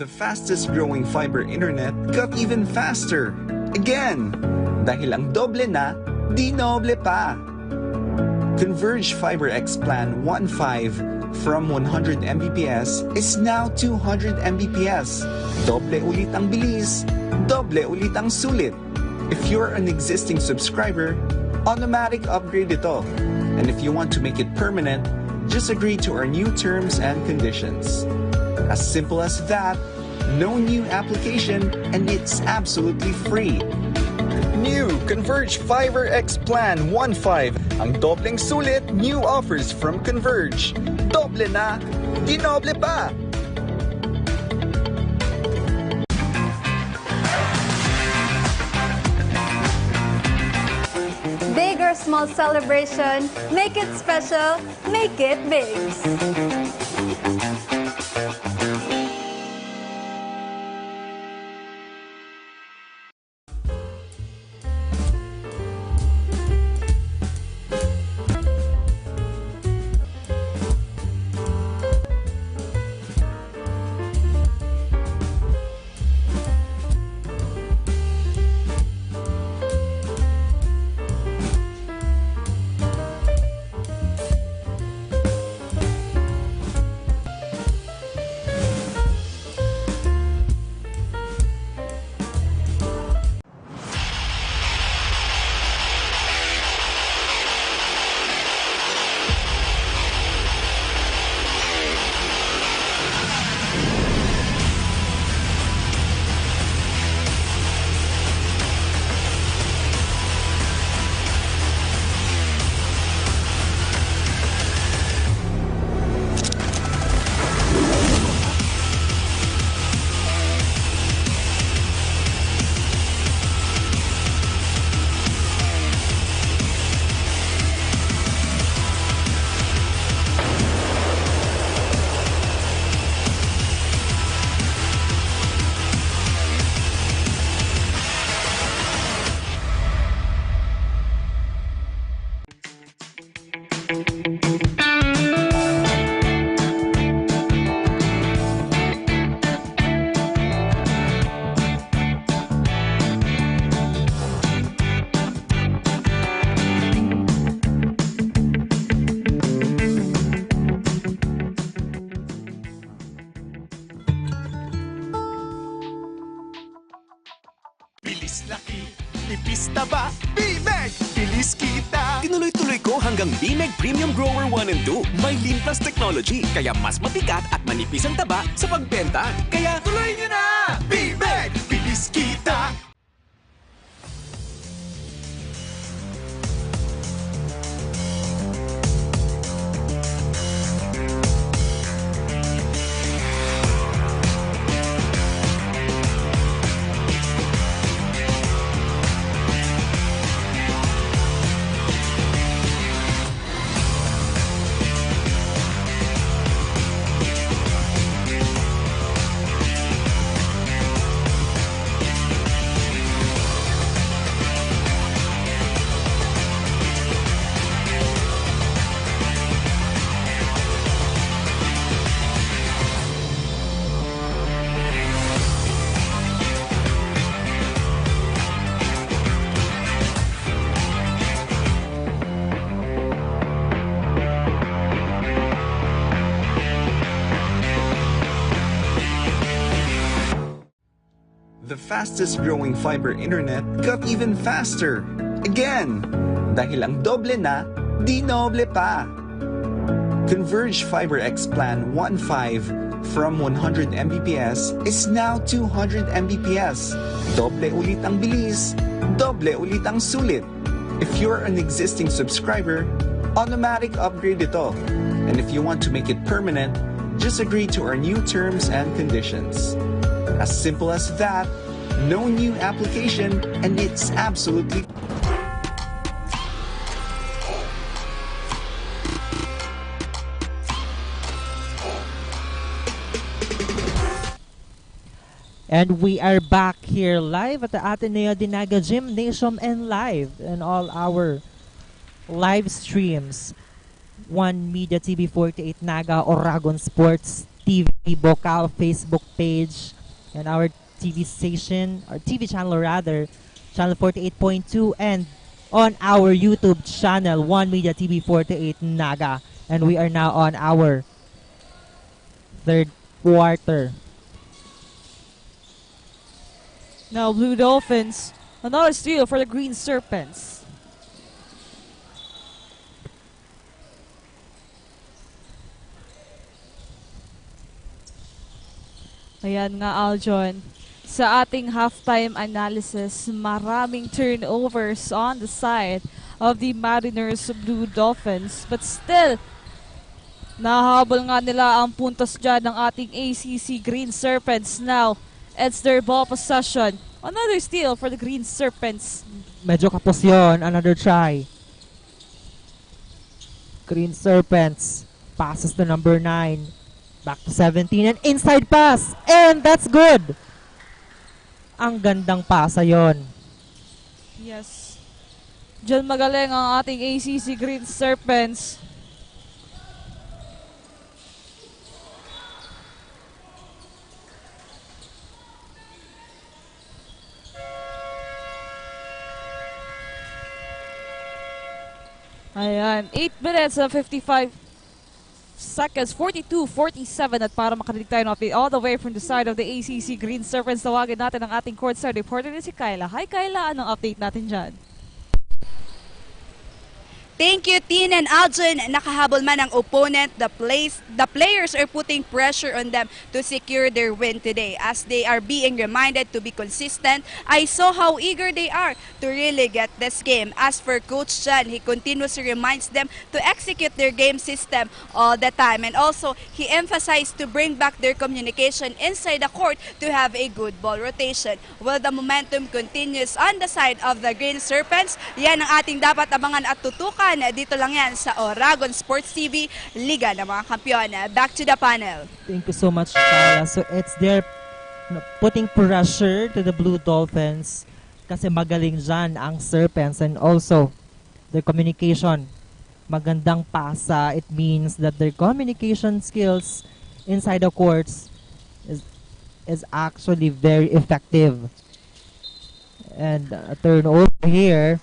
The fastest growing fiber internet got even faster. Again! Dahil ang doble na, di noble pa. Converge Fiber X Plan 1.5 from 100 Mbps is now 200 Mbps. Doble ulit ang bilis, doble ulit ang sulit. If you're an existing subscriber, automatic upgrade ito. And if you want to make it permanent, just agree to our new terms and conditions. As simple as that, no new application, and it's absolutely free. New Converge Fiber X Plan 1.5. Ang dobleng sulit, new offers from Converge. Doble na, di noble pa! Big or small celebration, make it special, make it big. Nagang BMEG Premium Grower 1 and 2. May Lean Plus technology, kaya mas mabigat at manipis ang taba sa pagbenta. Kaya tuloy nyo na! BMEG! Bilis kita! The fastest growing fiber internet got even faster. Again! Dahil ang doble na, di noble pa. Converge Fiber X Plan 1.5 from 100 Mbps is now 200 Mbps. Doble ulit ang bilis, doble ulit ang sulit. If you're an existing subscriber, automatic upgrade ito. And if you want to make it permanent, just agree to our new terms and conditions. As simple as that, no new application, and it's absolutely And we are back here live at the Ateneo Naga Gymnasium and live in all our live streams. One Media TV 48 Naga, Oragon Sports TV, Bucal Facebook page, and our TV station, or TV channel rather, channel 48.2, and on our YouTube channel, One Media TV 48 Naga. And we are now on our third quarter. Now Blue Dolphins, another steal for the Green Serpents. Ayan nga, Aljon. Sa ating halftime analysis, maraming turnovers on the side of the Mariners Blue Dolphins. But still, nahabol nga nila ang puntos dyan ng ating ACC Green Serpents. Now, it's their ball possession. Another steal for the Green Serpents. Medyo kapos yun. Another try. Green Serpents passes to number 9. Back to 17 and inside pass. And that's good. Ang gandang pasa yon. Yes. Diyan magaling ang ating ACC Green Serpents. Ayan, 8 minutes and 55 seconds, 42-47 at para makarinig tayo ng update all the way from the side of the ACC Green Serpents, tawagin natin ang ating courtside reporter na si Kyla. Hi Kyla, anong update natin dyan? Thank you, Tin and Aljon. Nakahabol man ang opponent, the players are putting pressure on them to secure their win today. As they are being reminded to be consistent, I saw how eager they are to really get this game. As for Coach Chan, he continuously reminds them to execute their game system all the time. And also, he emphasized to bring back their communication inside the court to have a good ball rotation. Well, the momentum continues on the side of the Green Serpents. Yan ang ating dapat abangan at tutukan. Dito lang yan sa Oragon Sports TV, Liga ng mga Kampiyon. Back to the panel. Thank you so much, Kaya. So it's their putting pressure to the Blue Dolphins kasi magaling dyan ang Serpents, and also their communication. Magandang pasa. It means that their communication skills inside the courts is actually very effective. And a turnover here.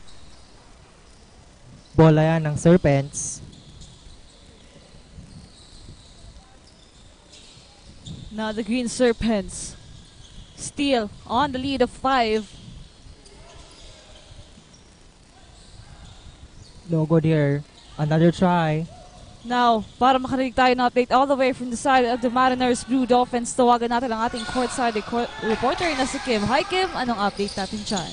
Bola yan ng Serpents. Now the Green Serpents still on the lead of 5. No good here. Another try. Now, para makarinig tayo ng update all the way from the side of the Mariners Blue Dolphins, tawagan natin ang ating courtside reporter na si Kim. Hi Kim, anong update natin dyan?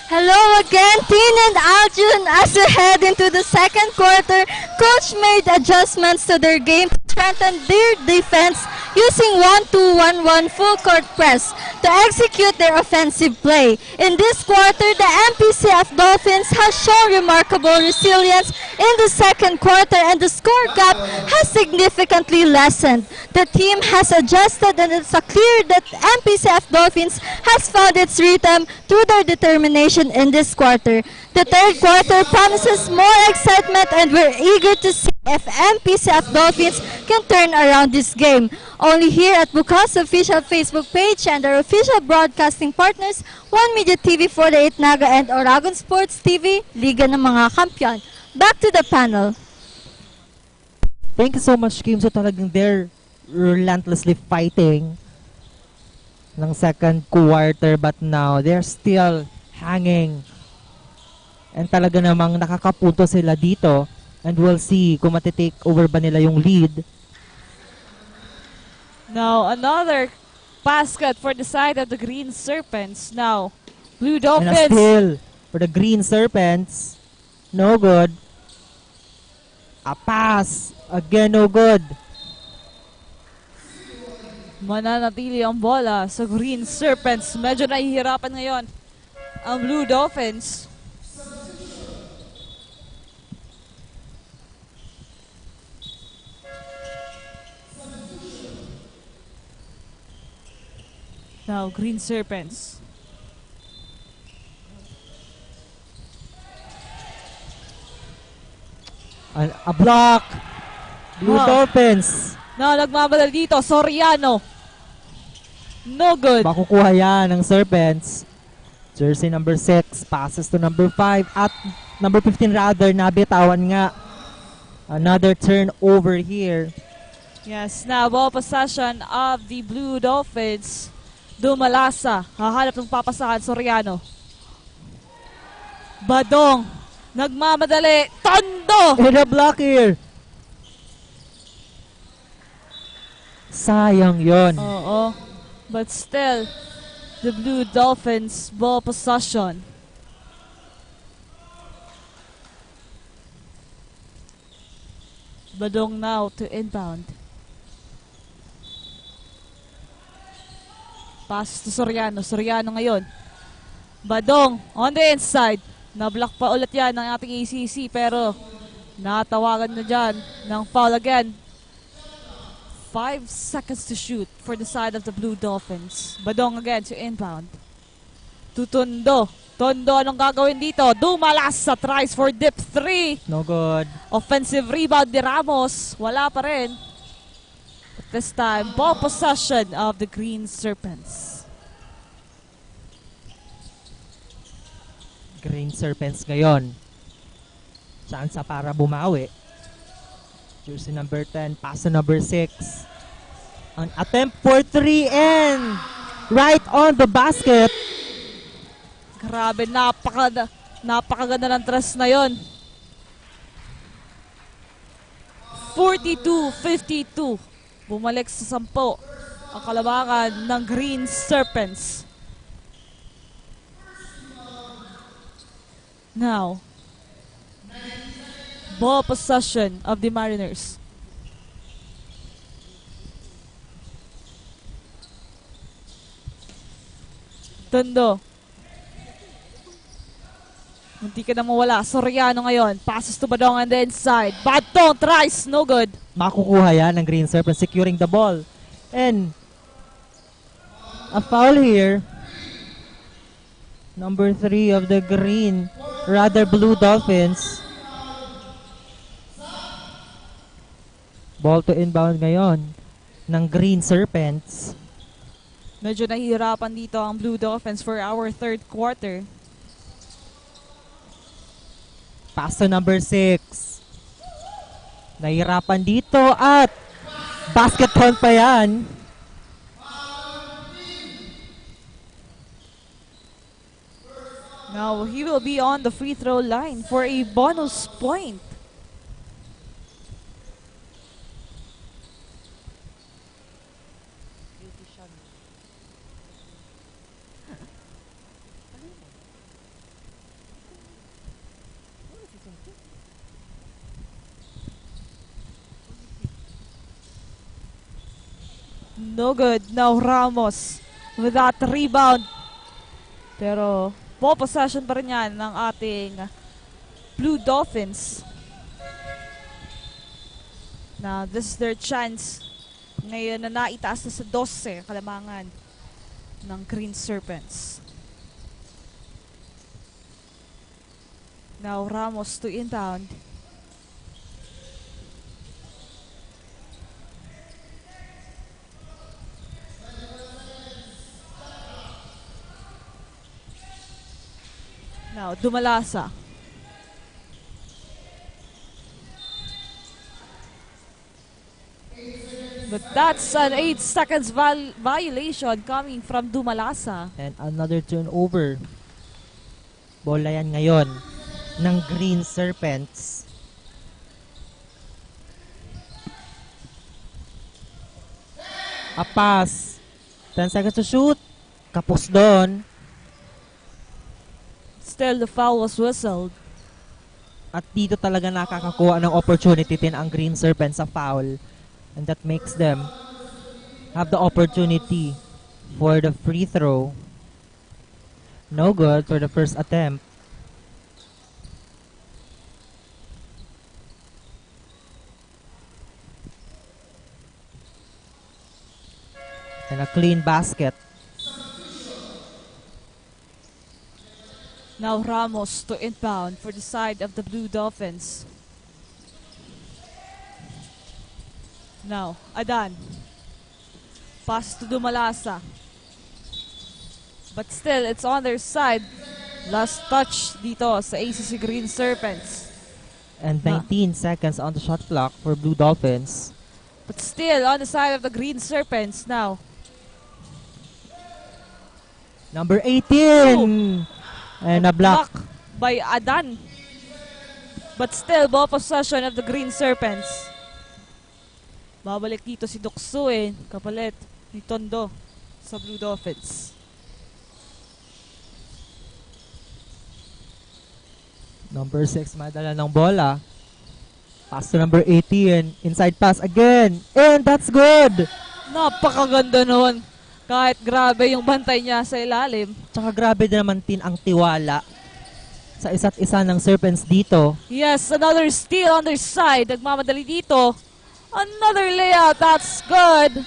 Hello again, Tin and Aljun. As we head into the second quarter, Coach made adjustments to their game to strengthen their defense using 1-2-1-1 full court press to execute their offensive play. In this quarter, the Mpcf Dolphins has shown remarkable resilience in the second quarter and the score gap has significantly lessened. The team has adjusted and it's clear that Mpcf Dolphins has found its rhythm through their determination in this quarter. The third quarter promises more excitement and we're eager to see if Mpcf Dolphins can turn around this game. Only here at Bucal's official Facebook page and our official broadcasting partners, One Media TV 48 Naga and Oragon Sports TV, Liga ng mga Kampiyon. Back to the panel. Thank you so much, Kim. So talagang they're relentlessly fighting ng second quarter, but now they're still hanging. And talaga namang nakakapunto sila dito. And we'll see kung matitake over ba nila yung lead. Now, another basket for the side of the Green Serpents. Now, Blue And a Dolphins. steal for the Green Serpents. No good. A pass. Again, no good. Mananatili ang bola sa Green Serpents. Medyo nahihirapan ngayon ang Blue Dolphins. Now, Green Serpents. A block. Blue Dolphins. Now, nagmamadali dito, Soriano. No good. Makukuha yan ng Serpents. Jersey number 6 passes to number 5 at number 15 rather, nabitawan nga. Another turnover here. Yes, now ball possession of the Blue Dolphins. Dumalasa. Hahanap ng papasahan, Soriano. Badong. Nagmamadali. Tondo! And a block here. Sayang yon. Oo. But still, the Blue Dolphins ball possession. Badong now to inbound. Pass to Soriano. Soriano ngayon. Badong on the inside. Na-block pa ulit yan ng ating ACC pero natawagan na dyan ng foul again. 5 seconds to shoot for the side of the Blue Dolphins. Badong again to inbound. To Tondo. Tondo, anong gagawin dito? Dumalas sa tries for dip 3. No good. Offensive rebound ni Ramos. Wala pa rin. But this time, ball possession of the Green Serpents. Green Serpents ngayon. Chance para bumawi. Jersey number 10, pass to number 6. An attempt for 3 and right on the basket. Grabe, napakaganda ng trust na yon. 42-52. Bumalik sa 10 ang kalabangan ng Green Serpents. Now, ball possession of the Mariners. Tondo. Hindi ka na mawala. Soriano ngayon. Passes to Badong on the inside. Badong tries. No good. Makukuha yan ng Green Serpent securing the ball. And a foul here. Number 3 of the Green, rather Blue Dolphins. Ball to inbound ngayon ng Green Serpents. Medyo nahihirapan dito ang Blue Dolphins for our third quarter. Pass to number 6. Nahihirapan dito at basket count pa yan. Now he will be on the free throw line for a bonus point. No good. Now Ramos with that rebound. Pero ball possession pa rin yan ng ating Blue Dolphins. Now this is their chance. Ngayon na naitaas na sa 12 kalamangan ng Green Serpents. Now Ramos to inbound. Now, Dumalasa. But that's an 8 seconds violation coming from Dumalasa. And another turnover. Bola yan ngayon ng Green Serpents. A pass. 10 seconds to shoot. Kapos doon. Still, the foul was whistled. At dito talaga nakakakuha ng opportunity din ang Green Serpents sa foul. And that makes them have the opportunity for the free throw. No good for the first attempt. And a clean basket. Now Ramos to inbound for the side of the Blue Dolphins. Now, Adan. Pass to Dumalasa. But still, it's on their side. Last touch dito sa ACC Green Serpents. And 19 seconds on the shot clock for Blue Dolphins. But still, on the side of the Green Serpents now. Number 18! And a block. By Adan. But still, ball possession of the Green Serpents. Babalik dito si Doksuin, kapalit ni Tondo sa Blue Dolphins. Number 6, madala ng bola. Pass to number 18. Inside pass again. And that's good! Napakaganda nun. Kahit grabe yung bantay niya sa ilalim. Tsaka grabe din naman din ang tiwala sa isa't isa ng Serpents dito. Yes, another steal on their side. Nagmamadali dito. Another layout. That's good.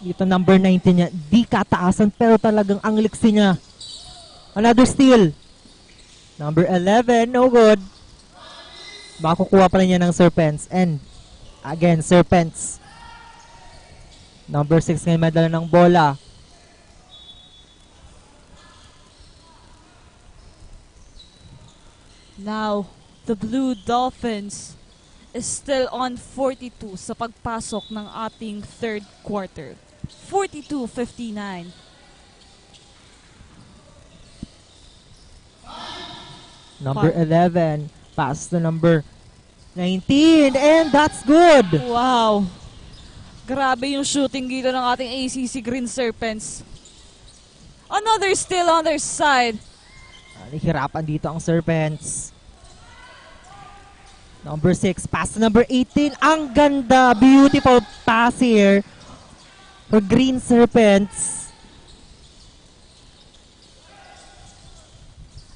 Dito number 19 niya. Di kataasan pero talagang ang liksi niya. Another steal. Number 11. No good. Makukuha pa rin niya ng Serpents. And again, Serpents. Number 6 ngayon madala ng bola. Now, the Blue Dolphins is still on 42 sa pagpasok ng ating third quarter. 42-59. Number 11. Pass to number 19. And that's good. Wow. Grabe yung shooting dito ng ating ACC Green Serpents. Another steal on their side. Nahihirapan dito ang Serpents. Number 6, pass to number 18. Ang ganda. Beautiful pass here for Green Serpents.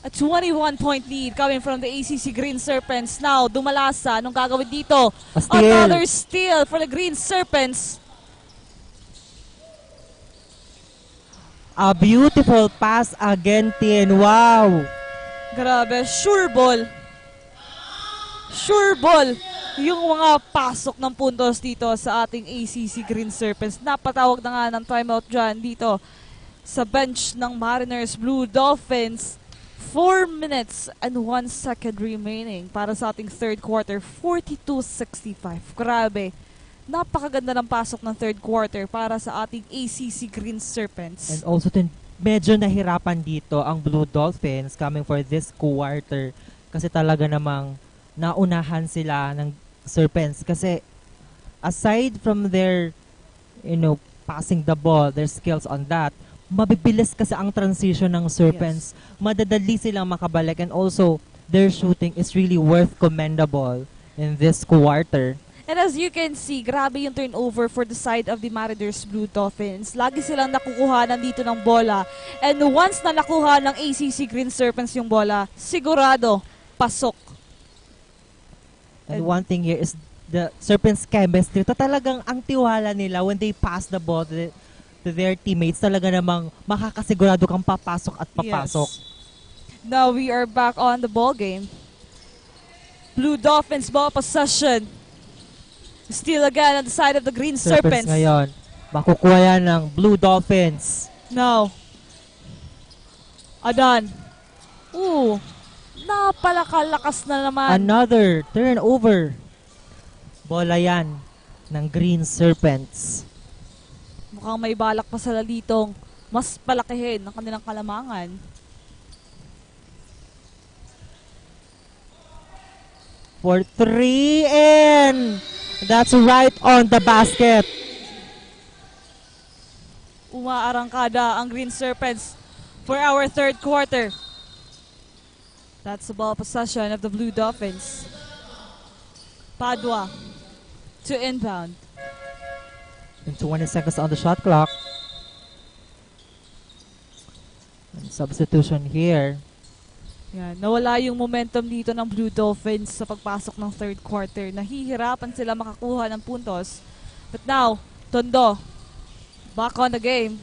A 21-point lead coming from the ACC Green Serpents. Now, Dumalasa. Anong gagawin dito? Steal. Another steal for the Green Serpents. A beautiful pass again, Tin. Wow. Grabe. Sure ball. Sure ball. Yung mga pasok ng puntos dito sa ating ACC Green Serpents. Napatawag na nga ng timeout dyan dito sa bench ng Mariners Blue Dolphins. 4 minutes and 1 second remaining para sa ating third quarter. 42-65. Grabe. Napakaganda ng pasok ng third quarter para sa ating ACC Green Serpents. And also, Tin, medyo nahirapan dito ang Blue Dolphins coming for this quarter kasi talaga namang naunahan sila ng Serpents kasi aside from their passing the ball, their skills on that, mabibilis kasi ang transition ng Serpents. Madadali silang makabalik and also their shooting is really worth commendable in this quarter. And as you can see, grabe yung turnover for the side of the Mariners Blue Dolphins. Lagi silang nakukuha dito ng bola. And once na nakuha ng ACC Green Serpents yung bola, sigurado, pasok. And one thing here is the Serpents chemistry. Talagang ang tiwala nila when they pass the ball to their teammates, talaga namang makakasigurado kang papasok at papasok. Yes. Now we are back on the ball game. Blue Dolphins ball possession. Still again on the side of the Green Serpents. Ngayon, makukuha yan ng Blue Dolphins. Now, Adan. Ooh, napakalakas na naman. Another turnover. Bola yan ng Green Serpents. Mukhang may balak pa sila ditong mas palakihin ng kanilang kalamangan. For 3 and that's right on the basket. Umaarangkada ang Green Serpents for our third quarter. That's the ball possession of the Blue Dolphins. Padua to inbound. And 20 seconds on the shot clock. And substitution here. Yan, nawala yung momentum dito ng Blue Dolphins sa pagpasok ng third quarter. Nahihirapan sila makakuha ng puntos. But now, Tondo, back on the game.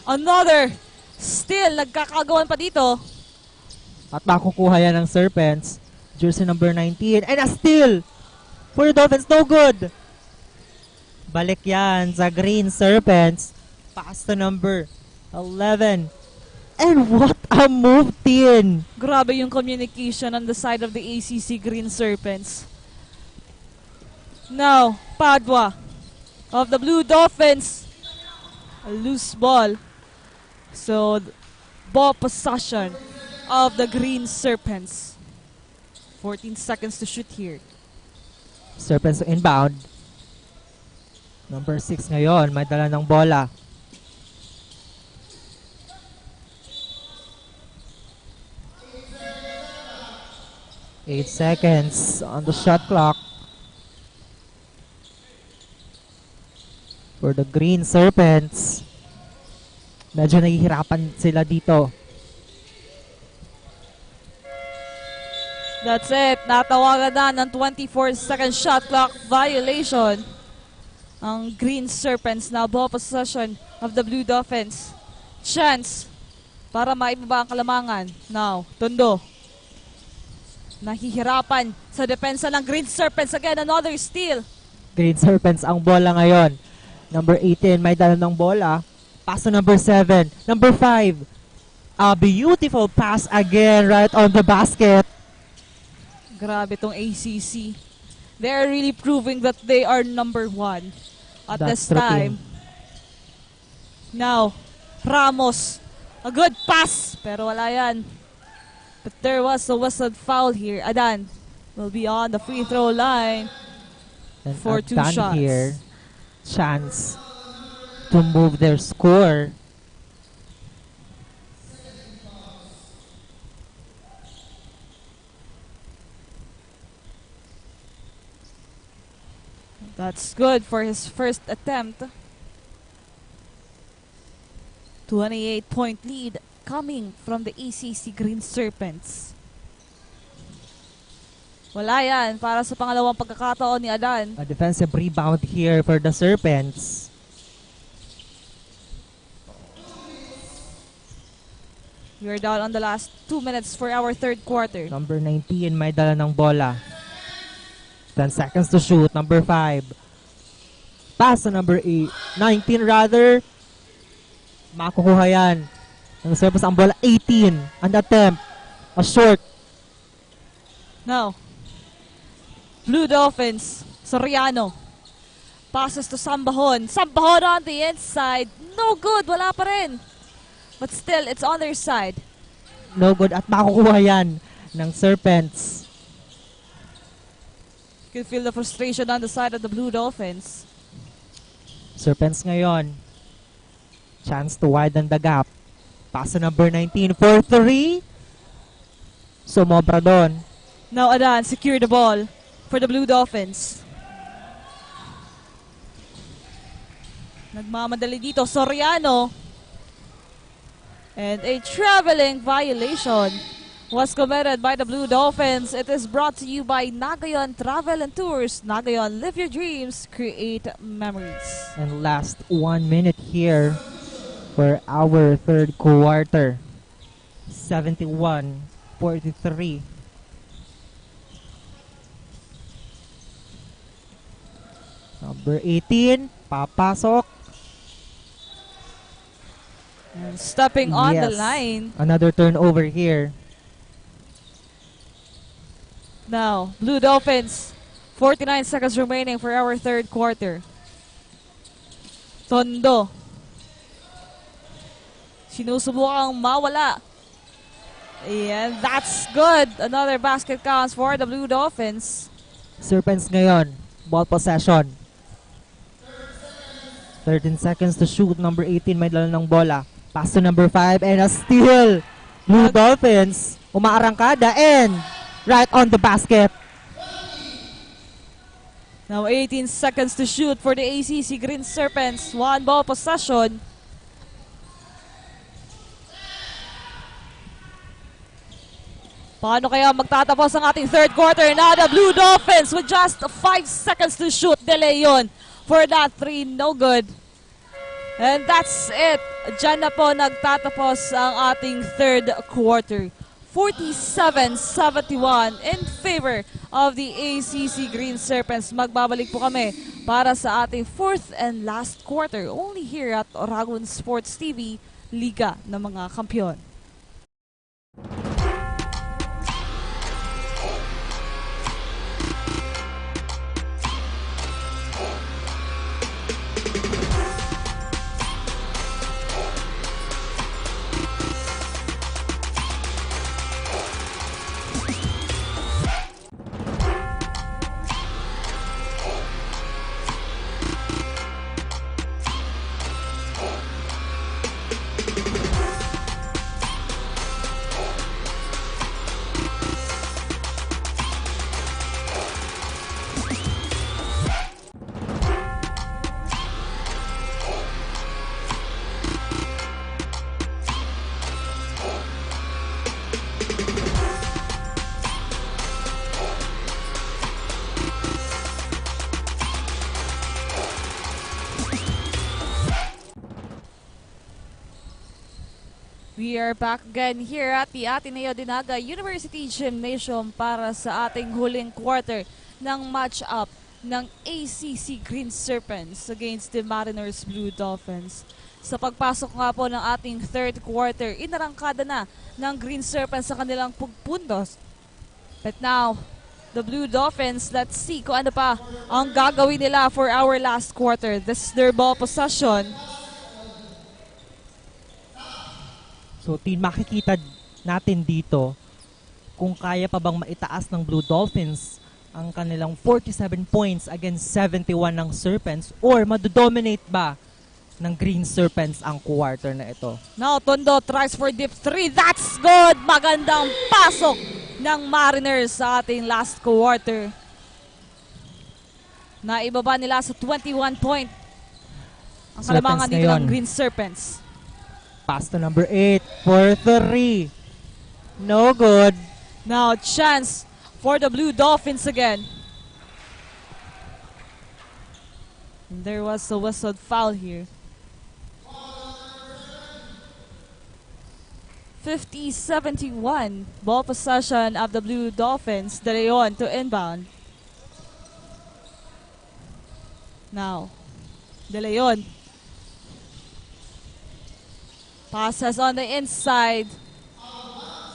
Another steal, nagkakagawan pa dito. At makukuha yan ng Serpents. Jersey number 19. And a steal for the Dolphins. No good. Balik yan sa Green Serpents. Pass to number 11. And what a move, Tin! Grabe yung communication on the side of the ACC Green Serpents. Now, Padua of the Blue Dolphins. A loose ball. So, ball possession of the Green Serpents. 14 seconds to shoot here. Serpents inbound. Number 6 ngayon, may dala ng bola. Eight seconds on the shot clock for the Green Serpents. Medyo nahihirapan sila dito. That's it. Natawagan na ng 24-second shot clock violation. Ang Green Serpents na ball possession of the Blue Dolphins. Chance para maibaba ang kalamangan. Now, Tondo. Nahihirapan sa depensa ng Green Serpents. Again, another steal. Green Serpents ang bola ngayon. Number 18, may dala ng bola. Pass to number 7. Number 5. A beautiful pass again right on the basket. Grabe tong ACC. They're really proving that they are number 1 at this time. Now, Ramos. A good pass. Pero wala yan. But there was a whistled foul here. Adan will be on the free throw line And for 2 Adan shots. Here, chance to move their score. That's good for his first attempt. 28-point lead coming from the ACC Green Serpents. Wala yan para sa pangalawang pagkakataon ni Adan. A defensive rebound here for the Serpents. We are down on the last 2 minutes for our third quarter. Number 19 may dala ng bola. 10 seconds to shoot. Number 5. Pass to number 8. 19 rather. Makukuha yan. Ang Serpents ang bola. 18. An attempt. A short. Now, Blue Dolphins, Soriano. Passes to Sambahon. Sambahon on the inside. No good. Wala pa rin. But still, it's on their side. No good at makukuha yan ng Serpents. You can feel the frustration on the side of the Blue Dolphins. Serpents ngayon. Chance to widen the gap. Pass to number 19 for 3. Sumobra doon. Now Adan secure the ball for the Blue Dolphins. Nagmamadali dito, Soriano. And a traveling violation was committed by the Blue Dolphins. It is brought to you by Nagayon Travel and Tours. Nagayon, live your dreams, create memories. And last 1 minute here for our third quarter. 71-43. Number 18, papasok. And stepping on the Yes. line. Another turnover here. Now, Blue Dolphins, 49 seconds remaining for our third quarter. Tondo. Sinusubukang mawala. And that's good. Another basket counts for the Blue Dolphins. Serpents ngayon. Ball possession. 13 seconds to shoot. Number 18 may dala ng bola. Pass to number 5 and a steal. Blue Dolphins umaarangkada and right on the basket. Now 18 seconds to shoot for the ACC Green Serpents. One ball possession. Paano kaya magtatapos ang ating third quarter? Now the Blue Dolphins with just 5 seconds to shoot. Delay yun for that 3. No good. And that's it. Diyan na po nagtatapos ang ating third quarter. 47-71 in favor of the ACC Green Serpents. Magbabalik po kami para sa ating fourth and last quarter only here at Oragon Sports TV, Liga ng mga Kampiyon. We are back again here at the ATENEO Naga University Gymnasium para sa ating huling quarter ng match-up ng ACC Green Serpents against the Mariners Blue Dolphins. Sa pagpasok nga po ng ating third quarter, inarangkada na ng Green Serpents sa kanilang pugpuntos. But now, the Blue Dolphins, let's see kung ano pa ang gagawin nila for our last quarter. This is their ball possession. So, makikita natin dito kung kaya pa bang maitaas ng Blue Dolphins ang kanilang 47 points against 71 ng Serpents or madodominate ba ng Green Serpents ang quarter na ito. Now, Tondo tries for deep 3. That's good! Magandang pasok ng Mariners sa ating last quarter. Naibaba nila sa 21 point ang kalamangan dito ng Green Serpents. Pass to number 8 for 3. No good. Now, chance for the Blue Dolphins again. And there was a whistled foul here. 50-71. Ball possession of the Blue Dolphins. De Leon to inbound. Now, De Leon. Passes on the inside.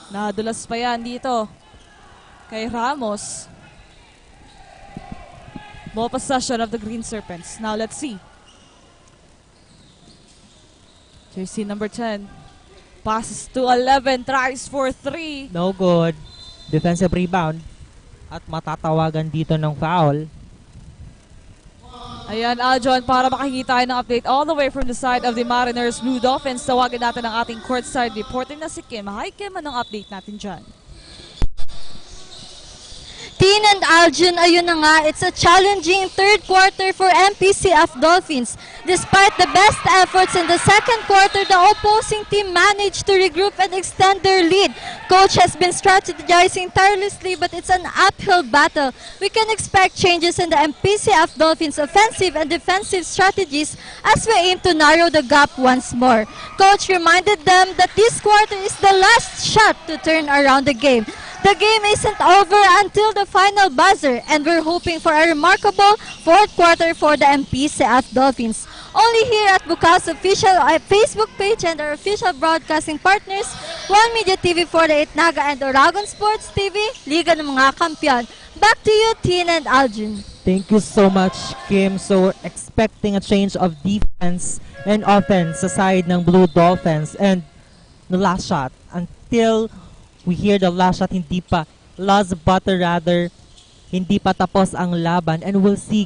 Nadulas pa yan dito kay Ramos. Ball possession of the Green Serpents. Now let's see. Jersey number 10 passes to 11, tries for 3. No good. Defensive rebound. At matatawagan dito ng foul. Ayan, Aljon, para makikita tayo ng update all the way from the side of the Mariners Blue Dolphins. Tawagin natin ang ating courtside reporter na si Kim. Hi Kim, anong update natin dyan? Tin and Aljon, ayun na nga, it's a challenging third quarter for Mpcf Dolphins. Despite the best efforts in the second quarter, the opposing team managed to regroup and extend their lead. Coach has been strategizing tirelessly, but it's an uphill battle. We can expect changes in the Mpcf Dolphins' offensive and defensive strategies as we aim to narrow the gap once more. Coach reminded them that this quarter is the last shot to turn around the game. The game isn't over until the final buzzer, and we're hoping for a remarkable fourth quarter for the Mpcf Dolphins. Only here at Bucal's official Facebook page and our official broadcasting partners, One Media TV 48 Naga and Oragon Sports TV, Liga ng mga Kampiyon. Back to you, Tin and Aljon. Thank you so much, Kim. So, we're expecting a change of defense and offense sa side ng Blue Dolphins. And the last shot, until we hear the last shot, hindi pa last butter rather, hindi pa tapos ang laban, and we'll see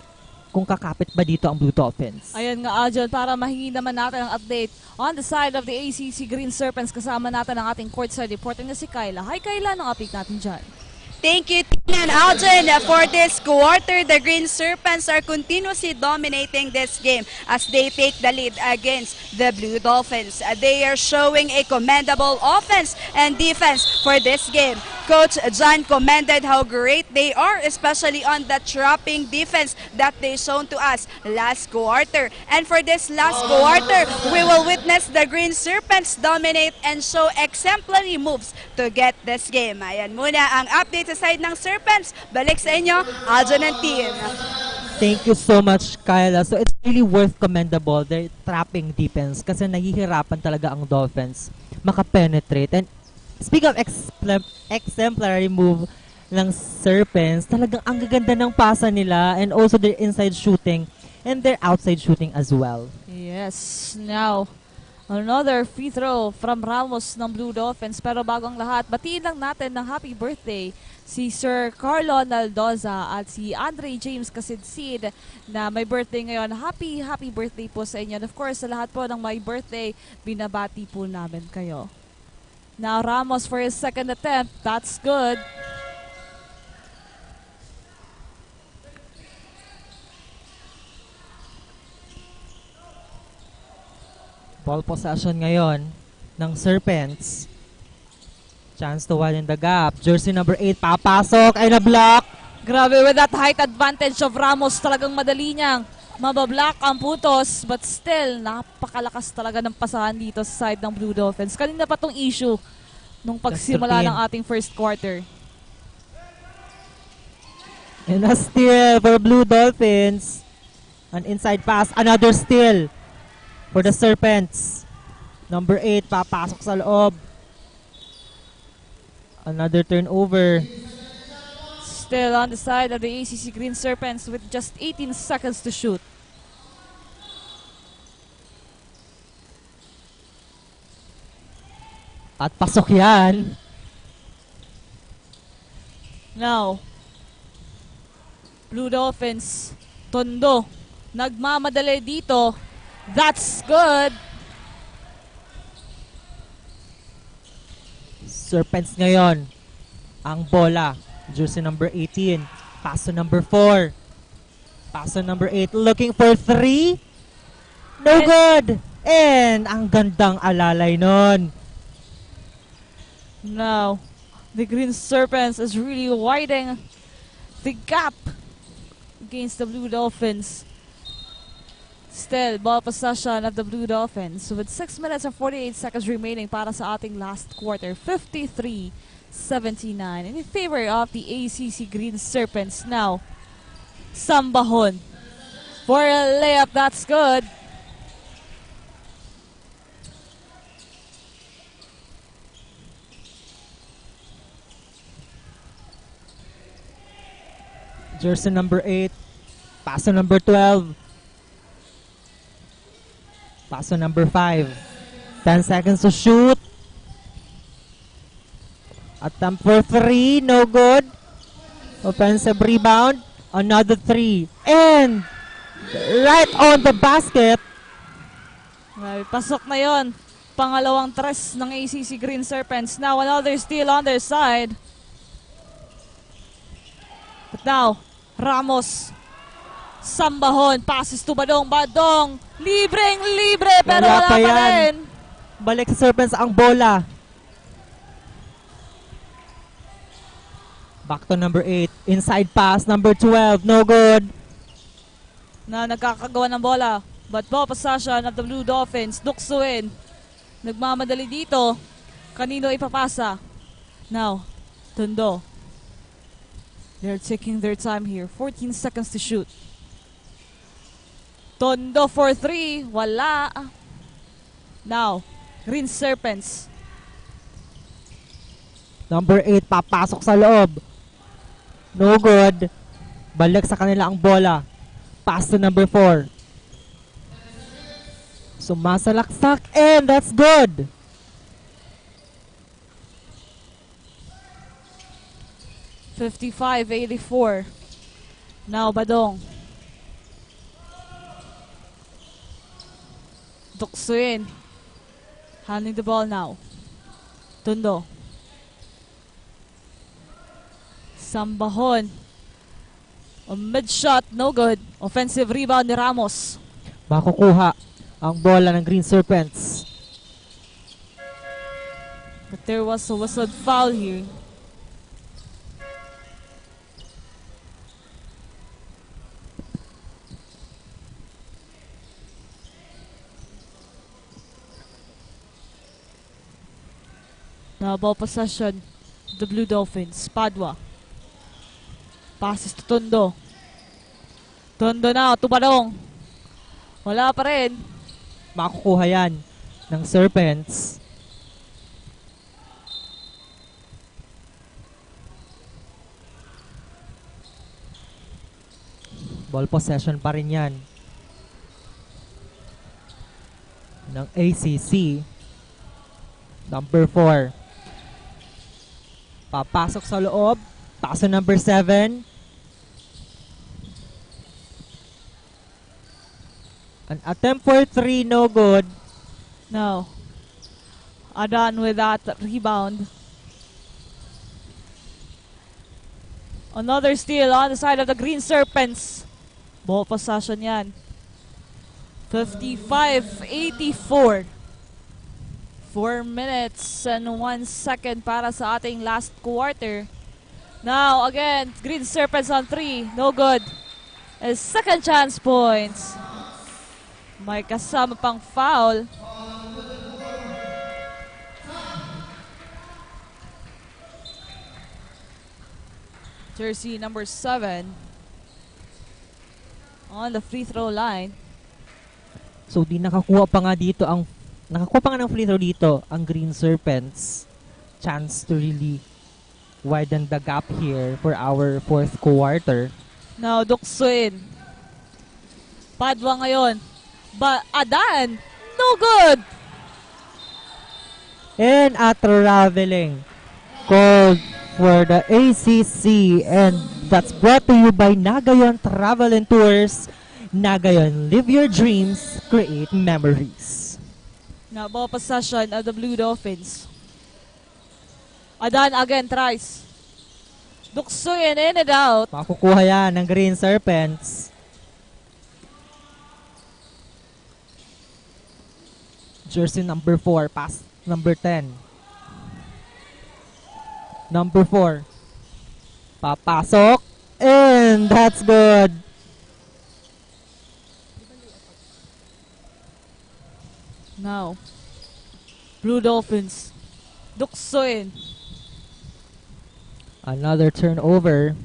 kung kakapit ba dito ang Blue Dolphins. Ayan nga, Aljon, para mahingi naman natin ang update on the side of the ACC Green Serpents. Kasama natin ang ating courtside reporter na si Kyla. Hi Kyla, anong update natin dyan? Thank you, Tina and Aljon. For this quarter, the Green Serpents are continuously dominating this game as they take the lead against the Blue Dolphins. They are showing a commendable offense and defense for this game. Coach John commended how great they are, especially on the trapping defense that they shown to us last quarter. And for this last quarter, we will witness the Green Serpents dominate and show exemplary moves to get this game. Ayan muna ang update sa side ng Serpents. Balik sa inyo, Aljon and team. Thank you so much, Kyla. So it's really worth commendable their trapping defense kasi nahihirapan talaga ang Dolphins makapenetrate. And speaking of exemplary move ng Serpents, talagang ang gaganda ng pasa nila, and also their inside shooting and their outside shooting as well. Yes, now another free throw from Ramos ng Blue Dolphins. Pero bago ang lahat, batiin lang natin ng happy birthday si Sir Carlo Naldoza at si Andre James Kasidsid na may birthday ngayon. Happy birthday po sa inyo. And of course, sa lahat po ng may birthday, binabati po namin kayo. Now Ramos for his second attempt. That's good. Ball possession ngayon ng Serpents. Chance to widen the gap. Jersey number 8 papasok ay na-block. Grabe, with that height advantage of Ramos, talagang madali niyang mabablock ang putos, but still, napakalakas talaga ng pasahan dito sa side ng Blue Dolphins. Kanina pa tong issue nung pagsimula ng ating first quarter. And a steal for Blue Dolphins. An inside pass. Another steal for the Serpents. Number 8 papasok sa loob. Another turnover. Still on the side of the ACC Green Serpents with just 18 seconds to shoot. At pasok yan. Now, Blue Dolphins, Tondo, nagmamadali dito. That's good. Serpents ngayon. Ang bola. Jersey number 18. Paso number 4. Paso number 8. Looking for 3. No good. And ang gandang alalay nun. Now, the Green Serpents is really widening the gap against the Blue Dolphins. Still, ball possession of the Blue Dolphins with 6 minutes and 48 seconds remaining para sa ating last quarter. 53-79 in favor of the ACC Green Serpents. Now, Sambahon for a layup. That's good. Jersey number 8. Pass to number 12. Pass to number 5. 10 seconds to shoot. Attempt for 3. No good. Offensive rebound. Another 3. And right on the basket. Ay, pasok na yon. Pangalawang tres ng ACC Green Serpents. Now another steal on their side. But now, Ramos. Sambahon. Passes to Badong. Badong. Libreng-libre pero wala pa rin. Balik sa Serpents ang bola. Back to number 8. Inside pass. Number 12. No good. Na nagkakagawa ng bola. But ball possession of the Blue Dolphins. Duksuin. Nagmamadali dito. Kanino ipapasa? Now, Tondo. They're taking their time here. 14 seconds to shoot. Tondo for 3. Wala. Now, Green Serpents. Number 8, papasok sa loob. No good. Balik sa kanila ang bola. Pass to number 4. Sumasalaksak and that's good. $55-84. Now, Badong. Duksuin. Handling the ball now. Tondo. Sambahon. A mid-shot, no good. Offensive rebound ni Ramos. Makukuha ang bola ng Green Serpents. But there was a whistled foul here. Now ball possession, the Blue Dolphins. Padua. Passes to Tondo. Tondo now, to Badong. Wala pa rin. Makukuha yan ng Serpents. Ball possession pa rin yan ng ACC. Number 4. Papasok sa loob. Paso number 7. An attempt for 3, no good. No. Adan with that rebound. Another steal on the side of the Green Serpents. Ball possession yan. 55-84. 4 minutes and 1 second para sa ating last quarter. Now, again, Green Serpents on 3. No good. And second chance points. May kasama pang foul. Jersey number 7 on the free throw line. So, nakakuha pa nga ng free throw dito ang Green Serpents. Chance to really widen the gap here for our fourth quarter. Now, Duksuin. Padua ngayon. Adan, no good. And a traveling called for the ACC, and that's brought to you by Nagayon Travel and Tours. Nagayon, live your dreams, create memories. Now, ball possession of the Blue Dolphins. Adan again tries. Duksuin in and out. Makukuha yan ng Green Serpents. Jersey number 4, pass number 10. Number 4. Papasok. And that's good. Now, Blue Dolphins. Duksuin. Another turnover.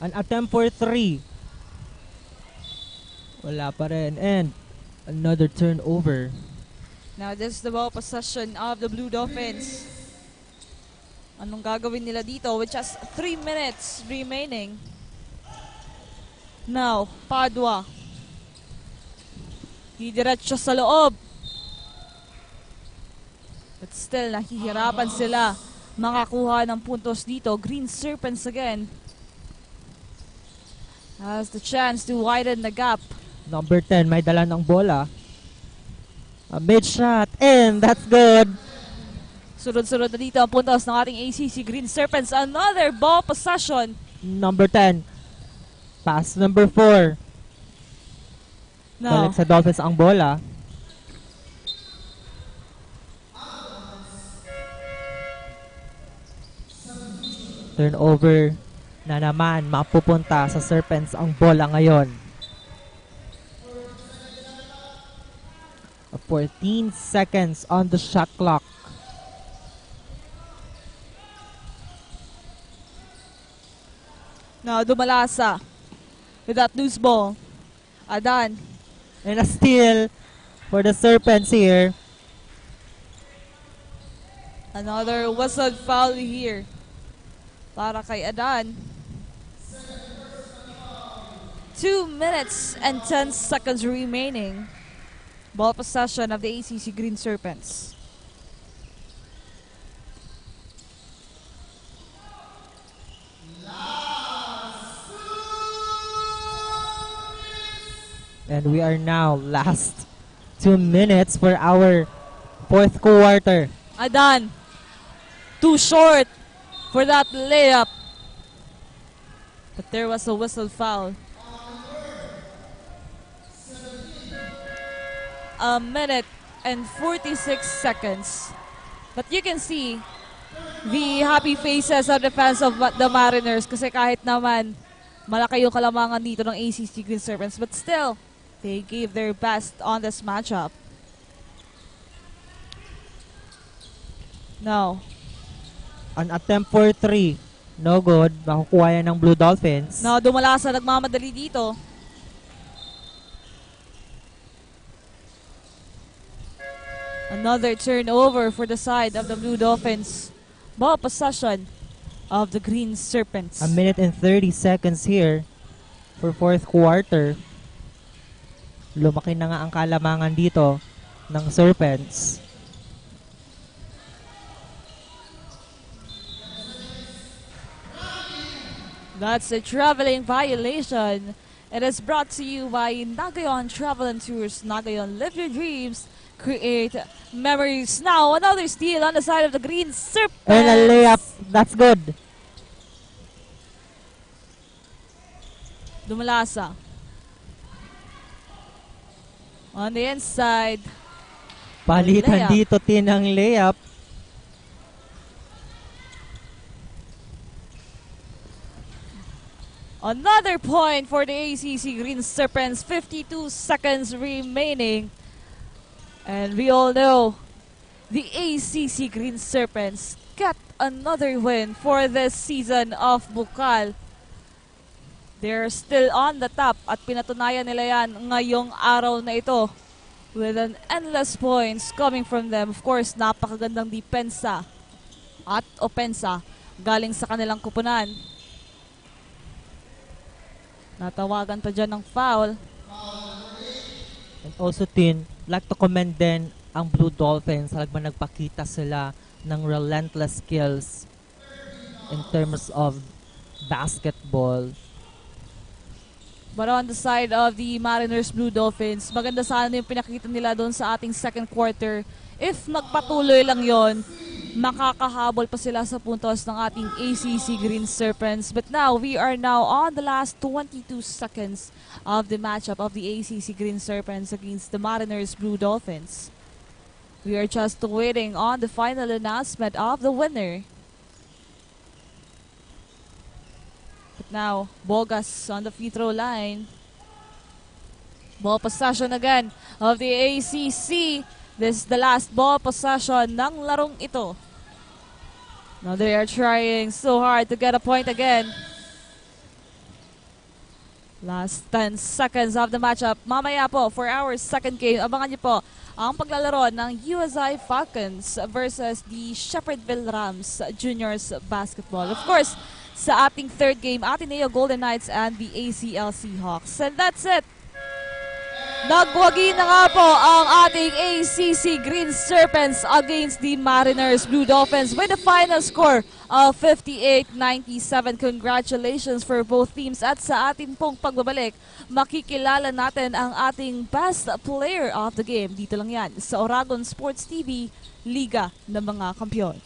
An attempt for 3. Wala pa rin. And another turnover. Now this is the ball possession of the Blue Dolphins. Anong gagawin nila dito with just 3 minutes remaining? Now, Padua. Didiretso sa loob. But still, nahihirapan sila makakuha ng puntos dito. Green Serpents again has the chance to widen the gap. Number 10, may dala ng bola. A mid-shot, and that's good. Sunod-sunod na dito ang puntos ng ating ACC Green Serpents. Another ball possession. Number 10. Pass number 4. No. Balik sa Dolphins ang bola. Turnover na naman. Mapupunta sa Serpents ang bola ngayon. 14 seconds on the shot clock. Now, Dumalasa with that loose ball. Adan. And a steal for the Serpents here. Another whistled foul here para kay Adan. 2 minutes and 10 seconds remaining. Ball possession of the ACC Green Serpents. And we are now last 2 minutes for our fourth quarter. Adan, too short for that layup. But there was a whistle foul. A minute and 46 seconds. But you can see the happy faces of the fans of the Mariners kasi kahit naman malaki yung kalamangan dito ng ACC Green Serpents, but still, they gave their best on this matchup. No. An attempt for 3. No good. Makukuha yan ng Blue Dolphins. No, Dumalasa nagmamadali dito. Another turnover for the side of the Blue Dolphins. Ball possession of the Green Serpents. A minute and 30 seconds here for fourth quarter. Lumaki na nga ang kalamangan dito ng Serpents. That's a traveling violation. It is brought to you by Nagayon Travel and Tours. Nagayon, live your dreams, create memories. Now, another steal on the side of the Green Serpents. And a layup. That's good. Dumalasa. On the inside. Palitan Layup. dito tinang layup. Another point for the ACC Green Serpents. 52 seconds remaining. And we all know the ACC Green Serpents got another win for this season of Bucal. They're still on the top at pinatunayan nila yan ngayong araw na ito with an endless points coming from them. Of course, napakagandang depensa at opensa galing sa kanilang kupunan. Natawagan pa dyan ng foul. And also, Tin, like to commend din ang Blue Dolphins. Talagang nagpakita sila ng relentless skills in terms of basketball. But on the side of the Mariners Blue Dolphins, maganda sana yung pinakita nila doon sa ating second quarter. If magpatuloy lang yon, makakahabol pa sila sa puntos ng ating ACC Green Serpents. But now, we are now on the last 22 seconds of the matchup of the ACC Green Serpents against the Mariners Blue Dolphins. We are just waiting on the final announcement of the winner. But now, Bogas on the free throw line. Ball possession again of the ACC. This is the last ball possession ng larong ito. Now they are trying so hard to get a point again. Last 10 seconds of the matchup. Mamaya po, for our second game, abangan niyo po ang paglalaro ng USI Falcons versus the Shepherdville Rams Juniors Basketball. Of course, sa ating third game, Ateneo Golden Knights and the ACLC Hawks. And that's it. Nagwagi na nga po ang ating ACC Green Serpents against the Mariners Blue Dolphins with a final score of 58-97. Congratulations for both teams. At sa ating pong pagbabalik, makikilala natin ang ating best player of the game. Dito lang yan sa Oragon Sports TV, Liga ng mga Kampiyon.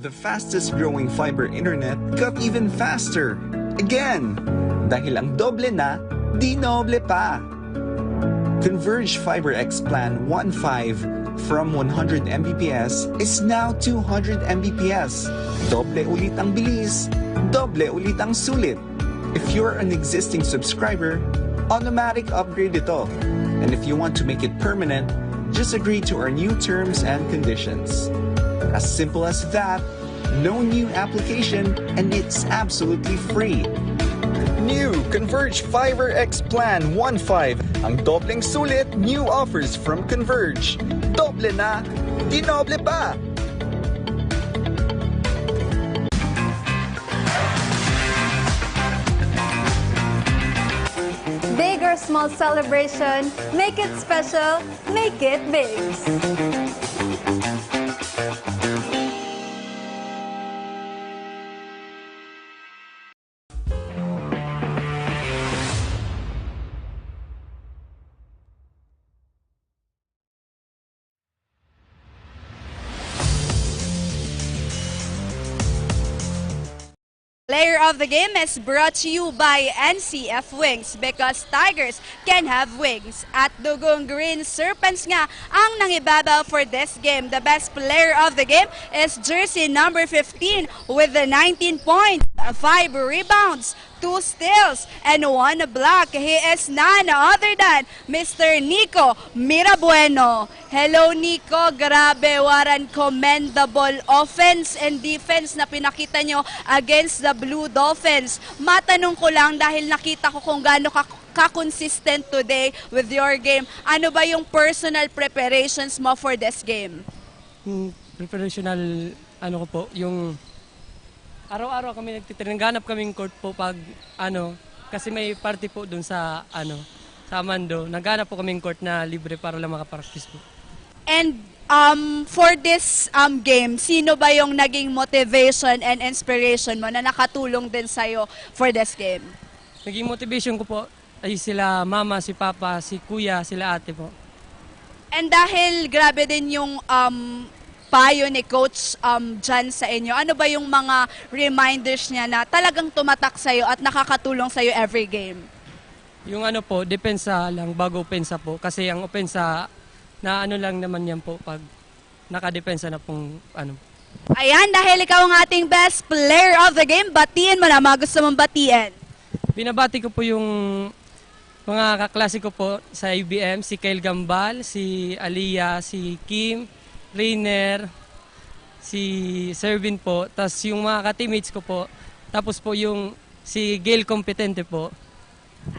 The fastest growing fiber internet got even faster. Again! Dahil ang doble na, di noble pa. Converge Fiber X Plan 1.5 from 100 Mbps is now 200 Mbps. Doble ulit ang bilis, doble ulit ang sulit. If you're an existing subscriber, automatic upgrade ito. And if you want to make it permanent, just agree to our new terms and conditions. As simple as that, no new application, and it's absolutely free. New Converge Fiber X Plan 1.5. Ang dobleng sulit, new offers from Converge. Doble na, di noble pa! Big or small celebration, make it special, make it big. Player of the game is brought to you by NCF Wings because Tigers can have wings. At Dugong Green Serpents nga ang nangibabaw for this game. The best player of the game is jersey number 15 with the 19 points, 5 rebounds, 2 steals, and 1 block. He is none other than Mr. Nico Mirabueno. Hello Nico, grabe, what an commendable offense and defense na pinakita nyo against the Blue Dolphins. Matanong ko lang dahil nakita ko kung gaano ka-consistent today with your game. Ano ba yung personal preparations mo for this game? Preparational, ano ko po, yung araw-araw kami nagtitinangganap kaming court po pag kasi may party po dun sa sa Amando. Naghanap po kaming court na libre para lang makapractice po. And for this game, sino ba yung naging motivation and inspiration mo na nakatulong din sa'yo for this game? Naging motivation ko po ay sila mama, si papa, si kuya, sila ate po. And dahil grabe din yung payo ni Coach dyan sa inyo, ano ba yung mga reminders niya na talagang tumatak sa'yo at nakakatulong sa'yo every game? Yung po, depensa lang bago opensa po. Kasi ang opensa, na lang naman yan po pag nakadepensa na pong Ayan, dahil ikaw ang ating best player of the game, batiin mo na mga gusto mong batiin. Binabati ko po yung mga kaklase ko po sa UBM, si Kyle Gambal, si Aliyah, si Kim, Rainer, si Serpent po. Tapos yung mga ka-teammates ko po, Tapos po yung si Gail Competente po.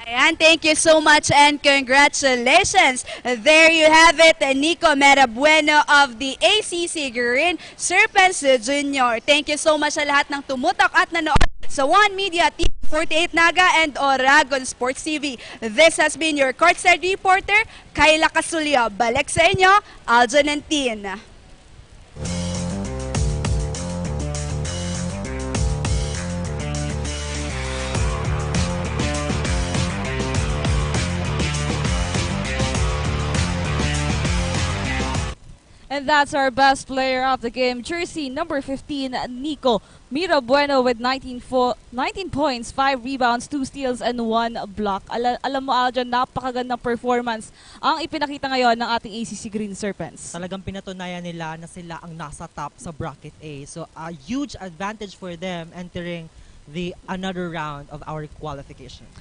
Ayan, thank you so much and congratulations. There you have it, Nico Merabueno of the ACC Green Serpents Junior. Thank you so much sa lahat ng tumutok at nanood sa One Media Team 48 Naga and Oragon Sports TV. This has been your courtside reporter, Kayla Casulio. Balik sa inyo, Aljon and Tin. And that's our best player of the game, jersey number 15, Nico Mirabueno with 19 points, 5 rebounds, 2 steals, and 1 block. Alam mo, Aljon, napakagandang performance ang ipinakita ngayon ng ating ACC Green Serpents. Talagang pinatunayan nila na sila ang nasa top sa bracket A. So a huge advantage for them entering the another round of our qualifications.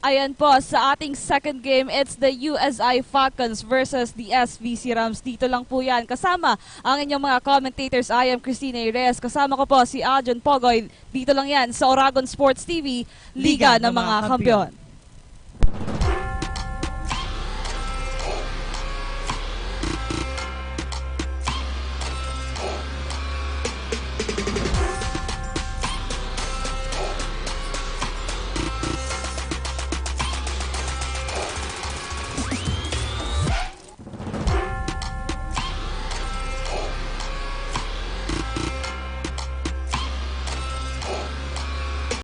Ayan po, sa ating second game, it's the USI Falcons versus the SVC Rams. Dito lang po yan. Kasama ang inyong mga commentators. I am Christina Reyes. Kasama ko po si Aljon Pogoy. Dito lang yan sa Oragon Sports TV, Liga ng mga Kampiyon.